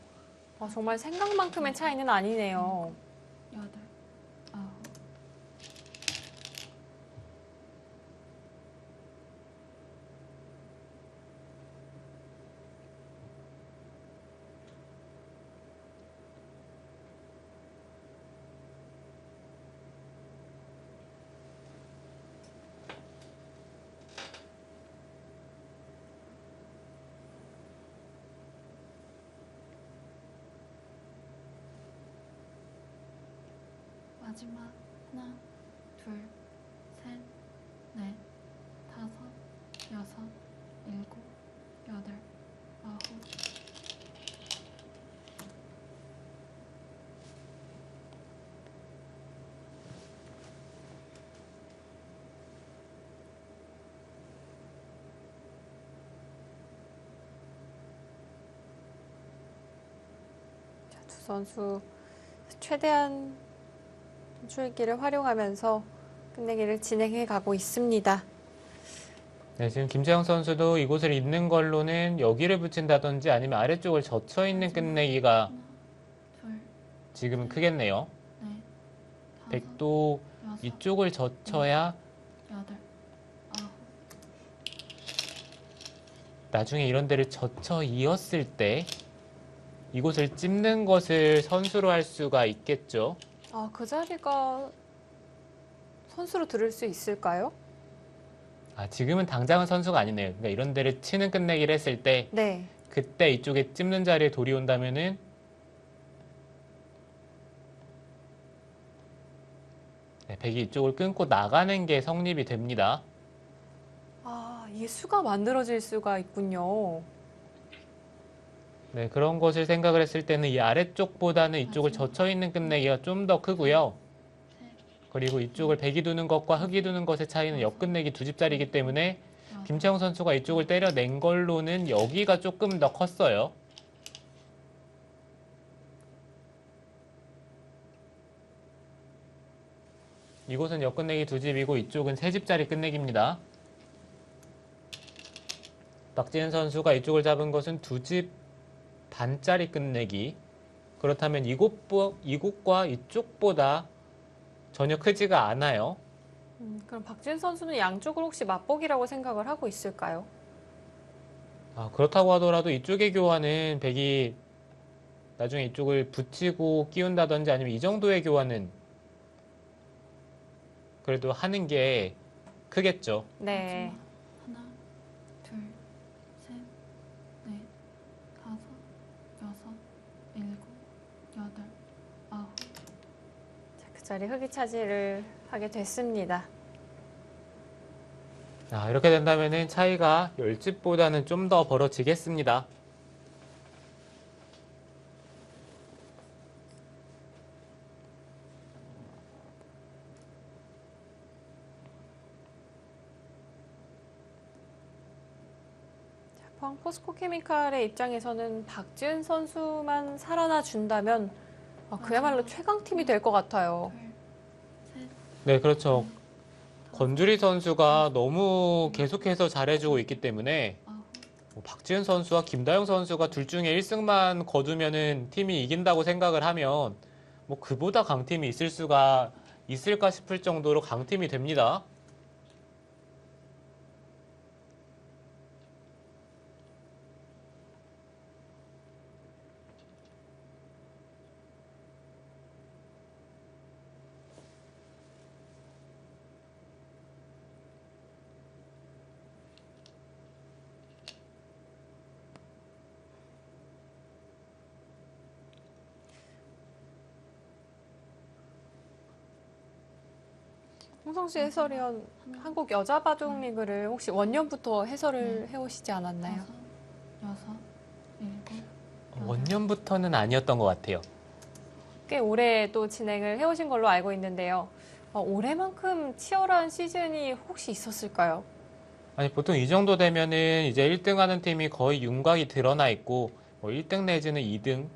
정말 생각만큼의 차이는 아니네요. 여덟, 아홉, 마지막 하나, 둘, 셋, 넷, 다섯, 여섯, 일곱, 여덟, 아홉. 두 선수 최대한 줄기를 활용하면서 끝내기를 진행해 가고 있습니다. 네, 지금 김재영 선수도 이곳을 잇는 걸로는 여기를 붙인다든지 아니면 아래쪽을 젖혀 있는 끝내기가 하나, 둘, 지금은 크겠네요. 넷, 다섯, 백도 여섯, 이쪽을 젖혀야 여덟, 아홉. 나중에 이런 데를 젖혀 이었을 때 이곳을 찝는 것을 선수로 할 수가 있겠죠. 그 자리가 선수로 들을 수 있을까요? 지금은 당장은 선수가 아니네요. 그러니까 이런 데를 치는 끝내기를 했을 때 네. 그때 이쪽에 찝는 자리에 돌이 온다면은 네, 백이 이쪽을 끊고 나가는 게 성립이 됩니다. 이게 수가 만들어질 수가 있군요. 네, 그런 것을 생각을 했을 때는 이 아래쪽보다는 이쪽을 젖혀 있는 끝내기가 좀 더 크고요. 그리고 이쪽을 백이 두는 것과 흙이 두는 것의 차이는 옆끝내기 두 집짜리이기 때문에 김채영 선수가 이쪽을 때려낸 걸로는 여기가 조금 더 컸어요. 이곳은 옆끝내기 두 집이고 이쪽은 세 집짜리 끝내기입니다. 박지은 선수가 이쪽을 잡은 것은 두 집 반짜리 끝내기. 그렇다면 이곳과 이쪽보다 전혀 크지가 않아요. 그럼 박진 선수는 양쪽을 혹시 맛보기라고 생각을 하고 있을까요? 그렇다고 하더라도 이쪽의 교환은 백이 나중에 이쪽을 붙이고 끼운다든지 아니면 이 정도의 교환은 그래도 하는 게 크겠죠. 네. 하나, 둘, 셋, 넷, 다섯, 여섯, 일곱, 여덟, 아홉. 그 자리 흙이 차지를 하게 됐습니다. 이렇게 된다면 차이가 10집보다는 좀 더 벌어지겠습니다. 포항 포스코케미칼의 입장에서는 박지은 선수만 살아나 준다면 그야말로 최강팀이 될 것 같아요. 둘, 셋, 네, 그렇죠. 권주리 선수가 너무 계속해서 잘해주고 있기 때문에 아홉. 박지은 선수와 김다영 선수가 둘 중에 1승만 거두면은 팀이 이긴다고 생각을 하면 뭐 그보다 강팀이 있을 수가 있을까 싶을 정도로 강팀이 됩니다. 홍성시 해설위원, 한국 여자 바둑 리그를 혹시 원년부터 해설을 해오시지 않았나요? 다섯, 여섯, 일곱, 원년부터는 아니었던 것 같아요. 꽤 오래 또 진행을 해오신 걸로 알고 있는데요. 올해만큼 치열한 시즌이 혹시 있었을까요? 아니, 보통 이 정도 되면은 이제 1등 하는 팀이 거의 윤곽이 드러나 있고, 뭐 1등 내지는 2등,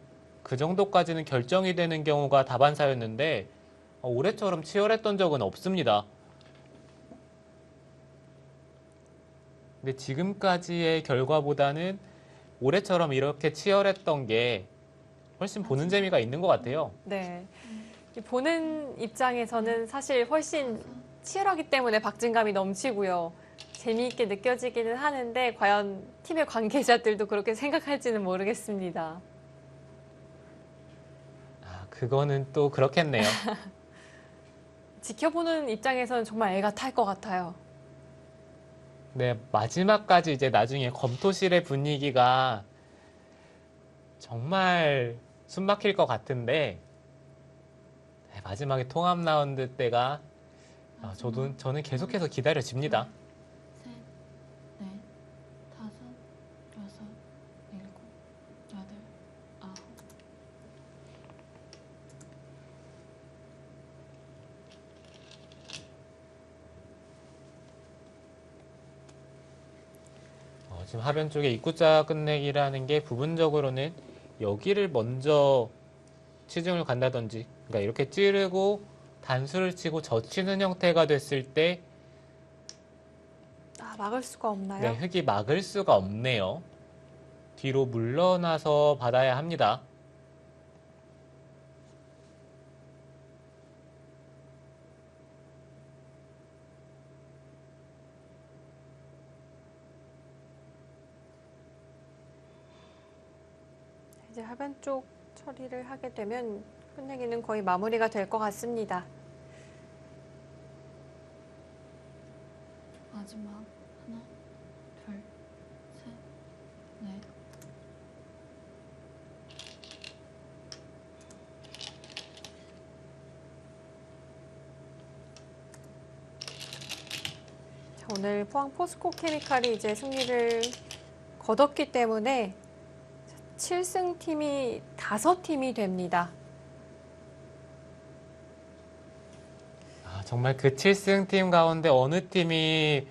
그 정도까지는 결정이 되는 경우가 다반사였는데, 올해처럼 치열했던 적은 없습니다. 근데 지금까지의 결과보다는 올해처럼 이렇게 치열했던 게 훨씬 보는 재미가 있는 것 같아요. 네. 보는 입장에서는 사실 훨씬 치열하기 때문에 박진감이 넘치고요. 재미있게 느껴지기는 하는데 과연 팀의 관계자들도 그렇게 생각할지는 모르겠습니다. 그거는 또 그렇겠네요. 지켜보는 입장에서는 정말 애가 탈 것 같아요. 네, 마지막까지 이제 나중에 검토실의 분위기가 정말 숨막힐 것 같은데, 네, 마지막에 통합 라운드 때가 저는 계속해서 기다려집니다. 셋, 넷, 다섯, 여섯, 일곱, 여덟, 아홉. 지금 하변 쪽에 입구자 끝내기라는 게 부분적으로는 여기를 먼저 치중을 간다든지, 그러니까 이렇게 찌르고 단수를 치고 젖히는 형태가 됐을 때 막을 수가 없나요? 네, 흙이 막을 수가 없네요. 뒤로 물러나서 받아야 합니다. 이제 하변 쪽 처리를 하게 되면 끝내기는 거의 마무리가 될 것 같습니다. 마지막 하나, 둘, 셋, 넷. 자, 오늘 포항 포스코 케미칼이 이제 승리를 거뒀기 때문에 7승 팀이 5팀이 됩니다. 정말 그 7승 팀 가운데 어느 팀이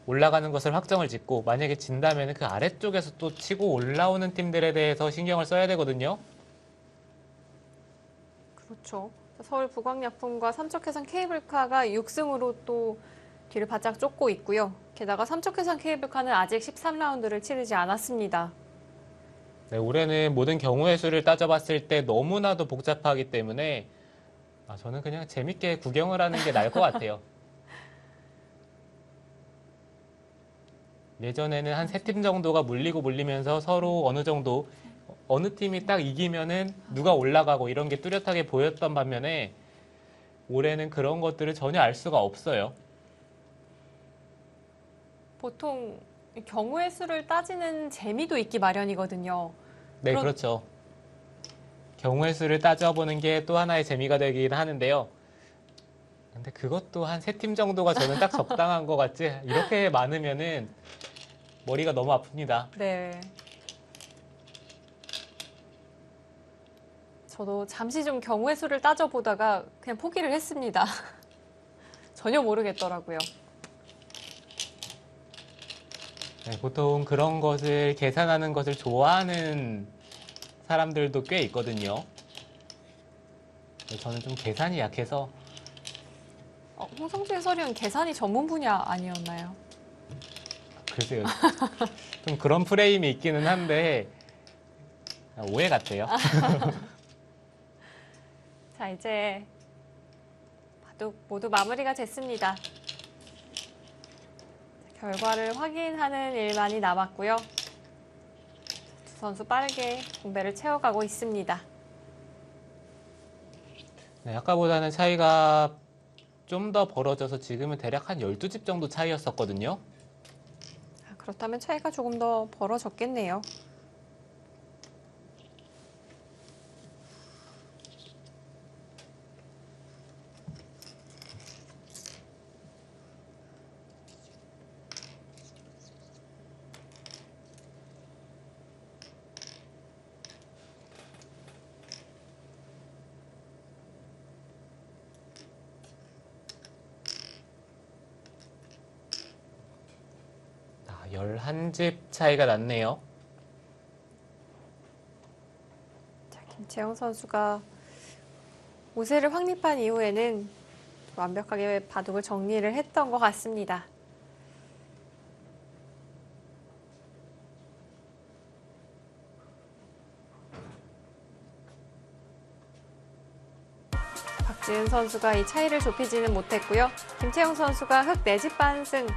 올라가는 것을 확정을 짓고 만약에 진다면 그 아래쪽에서 또 치고 올라오는 팀들에 대해서 신경을 써야 되거든요. 그렇죠. 서울 부광약품과 삼척해상 케이블카가 6승으로 또 뒤를 바짝 쫓고 있고요. 게다가 삼척해상 케이블카는 아직 13라운드를 치르지 않았습니다. 네, 올해는 모든 경우의 수를 따져봤을 때 너무나도 복잡하기 때문에 저는 그냥 재밌게 구경을 하는 게 나을 것 같아요. 예전에는 한 3팀 정도가 물리면서 서로 어느 정도 어느 팀이 딱 이기면은 누가 올라가고 이런 게 뚜렷하게 보였던 반면에 올해는 그런 것들을 전혀 알 수가 없어요. 보통 경우의 수를 따지는 재미도 있기 마련이거든요. 네, 그렇죠. 경우의 수를 따져보는 게 또 하나의 재미가 되긴 하는데요. 근데 그것도 한 3팀 정도가 저는 딱 적당한 것 같지. 이렇게 많으면은 머리가 너무 아픕니다. 네. 저도 잠시 좀 경우의 수를 따져보다가 그냥 포기를 했습니다. 전혀 모르겠더라고요. 네, 보통 그런 것을 계산하는 것을 좋아하는 사람들도 꽤 있거든요. 저는 좀 계산이 약해서 홍성주 해설위원 계산이 전문 분야 아니었나요? 글쎄요. 좀 그런 프레임이 있기는 한데 오해 같아요. 자, 이제 모두 마무리가 됐습니다. 결과를 확인하는 일만이 남았고요. 두 선수 빠르게 공배를 채워가고 있습니다. 네, 아까보다는 차이가 좀 더 벌어져서 지금은 대략 한 12집 정도 차이였었거든요. 그렇다면 차이가 조금 더 벌어졌겠네요. 아, 11집 차이가 났네요. 자, 김채영 선수가 5세를 확립한 이후에는 완벽하게 바둑을 정리를 했던 것 같습니다. 박지은 선수가 이 차이를 좁히지는 못했고요. 김채영 선수가 흑 4집 반승,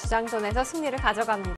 주장전에서 승리를 가져갑니다.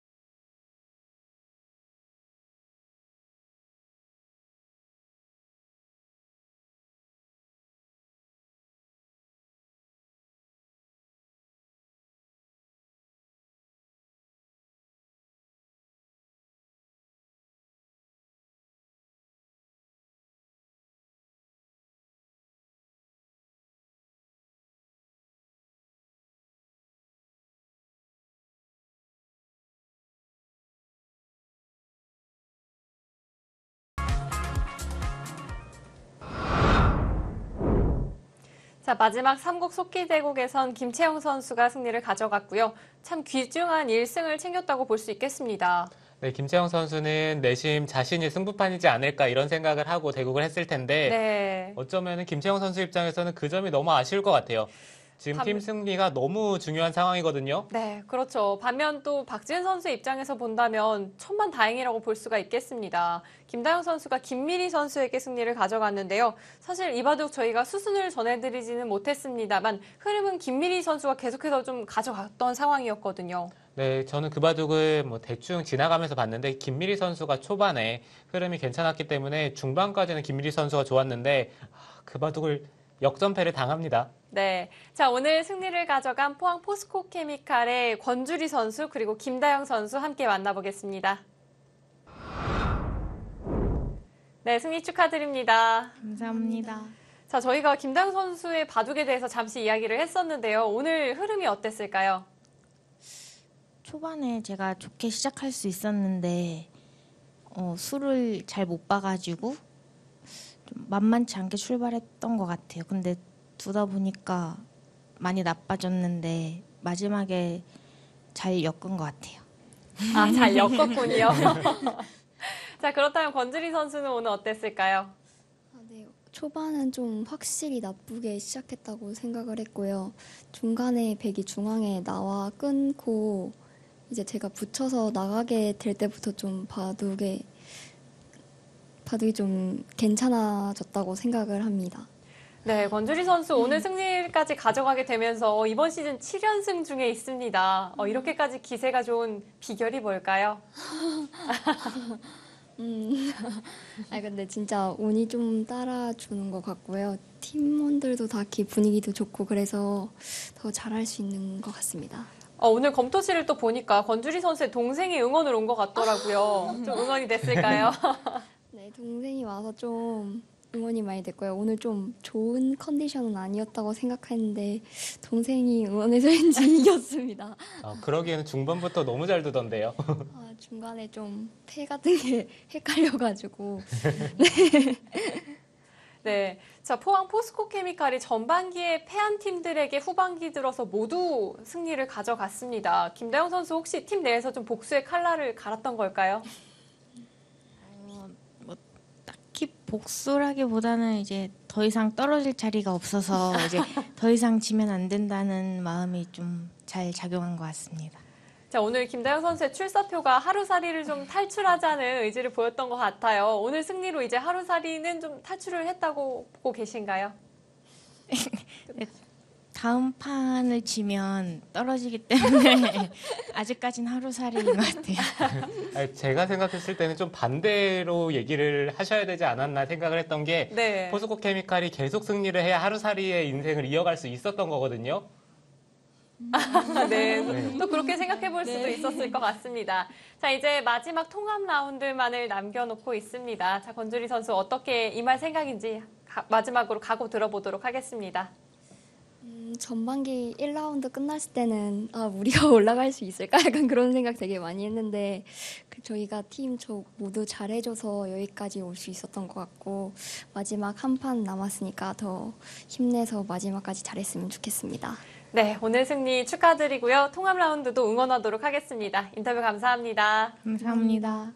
자, 마지막 3국 속기대국에선 김채영 선수가 승리를 가져갔고요. 참 귀중한 1승을 챙겼다고 볼 수 있겠습니다. 네, 김채영 선수는 내심 자신이 승부판이지 않을까 이런 생각을 하고 대국을 했을 텐데 네. 어쩌면 김채영 선수 입장에서는 그 점이 너무 아쉬울 것 같아요. 지금 팀 승리가 너무 중요한 상황이거든요. 네, 그렇죠. 반면 또 박지은 선수의 입장에서 본다면 천만다행이라고 볼 수가 있겠습니다. 김다영 선수가 김미리 선수에게 승리를 가져갔는데요. 사실 이 바둑 저희가 수순을 전해드리지는 못했습니다만 흐름은 김미리 선수가 계속해서 좀 가져갔던 상황이었거든요. 네, 저는 그 바둑을 뭐 대충 지나가면서 봤는데 김미리 선수가 초반에 흐름이 괜찮았기 때문에 중반까지는 김미리 선수가 좋았는데 그 바둑을 역전패를 당합니다. 네. 자, 오늘 승리를 가져간 포항 포스코 케미칼의 권주리 선수 그리고 김다영 선수 함께 만나보겠습니다. 네, 승리 축하드립니다. 감사합니다. 자, 저희가 김다영 선수의 바둑에 대해서 잠시 이야기를 했었는데요. 오늘 흐름이 어땠을까요? 초반에 제가 좋게 시작할 수 있었는데 수를 잘 못 봐가지고 좀 만만치 않게 출발했던 것 같아요. 근데 두다 보니까 많이 나빠졌는데 마지막에 잘 엮은 것 같아요. 아, 잘 엮었군요. 자, 그렇다면 권주리 선수는 오늘 어땠을까요? 네, 초반은 좀 확실히 나쁘게 시작했다고 생각을 했고요. 중간에 백이 중앙에 나와 끊고 이제 제가 붙여서 나가게 될 때부터 좀 바둑이 좀 괜찮아졌다고 생각을 합니다. 네, 권주리 선수 오늘 승리까지 가져가게 되면서 이번 시즌 7연승 중에 있습니다. 이렇게까지 기세가 좋은 비결이 뭘까요? 근데 진짜 운이 좀 따라주는 것 같고요. 팀원들도 다 분위기도 좋고 그래서 더 잘할 수 있는 것 같습니다. 오늘 검토실을 또 보니까 권주리 선수의 동생이 응원을 온 것 같더라고요. 좀 응원이 됐을까요? 네, 동생이 와서 좀 응원이 많이 됐고요. 오늘 좀 좋은 컨디션은 아니었다고 생각했는데 동생이 응원해서인지 이겼습니다. 그러기에는 중반부터 너무 잘 두던데요. 중간에 좀 패 같은 게 헷갈려가지고. 네. 자, 포항 포스코 케미칼이 전반기에 패한 팀들에게 후반기 들어서 모두 승리를 가져갔습니다. 김다영 선수 혹시 팀 내에서 좀 복수의 칼날을 갈았던 걸까요? 딱히 복수라기보다는 이제 더 이상 떨어질 자리가 없어서 이제 더 이상 지면 안 된다는 마음이 좀 잘 작용한 것 같습니다. 자, 오늘 김다영 선수의 출사표가 하루살이를 좀 탈출하자는 의지를 보였던 것 같아요. 오늘 승리로 이제 하루살이는 좀 탈출을 했다고 보고 계신가요? 다음 판을 지면 떨어지기 때문에 아직까진 하루살이인 것 같아요. 아니, 제가 생각했을 때는 좀 반대로 얘기를 하셔야 되지 않았나 생각을 했던 게 네. 포스코 케미칼이 계속 승리를 해야 하루살이의 인생을 이어갈 수 있었던 거거든요. 네, 네. 또 그렇게 생각해 볼 수도 네. 있었을 것 같습니다. 자, 이제 마지막 통합 라운드만을 남겨놓고 있습니다. 자, 권주리 선수 어떻게 임할 생각인지 마지막으로 각오 들어보도록 하겠습니다. 전반기 1라운드 끝났을 때는 우리가 올라갈 수 있을까? 약간 그런 생각 되게 많이 했는데 저희가 팀 모두 잘해줘서 여기까지 올 수 있었던 것 같고 마지막 한 판 남았으니까 더 힘내서 마지막까지 잘했으면 좋겠습니다. 네, 오늘 승리 축하드리고요. 통합 라운드도 응원하도록 하겠습니다. 인터뷰 감사합니다. 감사합니다.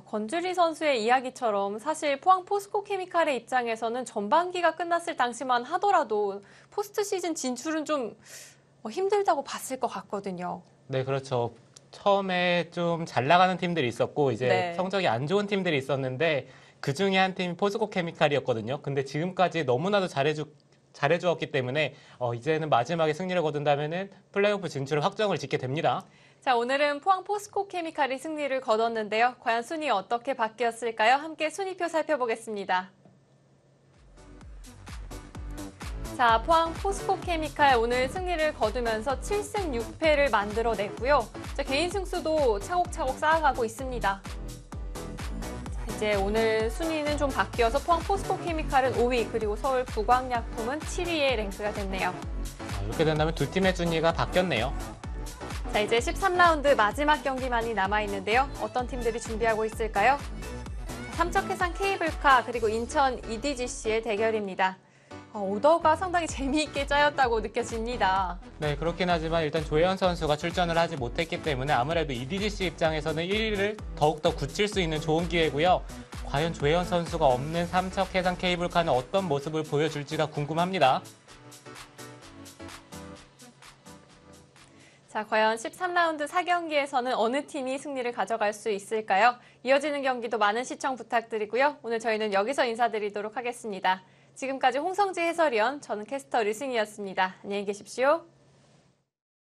권주리 선수의 이야기처럼 사실 포항 포스코 케미칼의 입장에서는 전반기가 끝났을 당시만 하더라도 포스트 시즌 진출은 좀 힘들다고 봤을 것 같거든요. 네, 그렇죠. 처음에 좀 잘 나가는 팀들이 있었고 이제 네. 성적이 안 좋은 팀들이 있었는데 그 중에 한 팀이 포스코 케미칼이었거든요. 근데 지금까지 너무나도 잘해주었기 때문에 이제는 마지막에 승리를 거둔다면은 플레이오프 진출을 확정을 짓게 됩니다. 자, 오늘은 포항 포스코 케미칼이 승리를 거뒀는데요. 과연 순위 어떻게 바뀌었을까요? 함께 순위표 살펴보겠습니다. 자, 포항 포스코 케미칼 오늘 승리를 거두면서 7승 6패를 만들어냈고요. 자, 개인 승수도 차곡차곡 쌓아가고 있습니다. 자, 이제 오늘 순위는 좀 바뀌어서 포항 포스코 케미칼은 5위, 그리고 서울 부광약품은 7위에 랭크가 됐네요. 이렇게 된다면 두 팀의 순위가 바뀌었네요. 자, 이제 13라운드 마지막 경기만이 남아있는데요. 어떤 팀들이 준비하고 있을까요? 삼척해상 케이블카 그리고 인천 EDGC의 대결입니다. 오더가 상당히 재미있게 짜였다고 느껴집니다. 네, 그렇긴 하지만 일단 조혜연 선수가 출전을 하지 못했기 때문에 아무래도 EDGC 입장에서는 1위를 더욱더 굳힐 수 있는 좋은 기회고요. 과연 조혜연 선수가 없는 삼척해상 케이블카는 어떤 모습을 보여줄지가 궁금합니다. 자, 과연 13라운드 4경기에서는 어느 팀이 승리를 가져갈 수 있을까요? 이어지는 경기도 많은 시청 부탁드리고요. 오늘 저희는 여기서 인사드리도록 하겠습니다. 지금까지 홍성지 해설위원, 저는 캐스터 류승희였습니다. 안녕히 계십시오.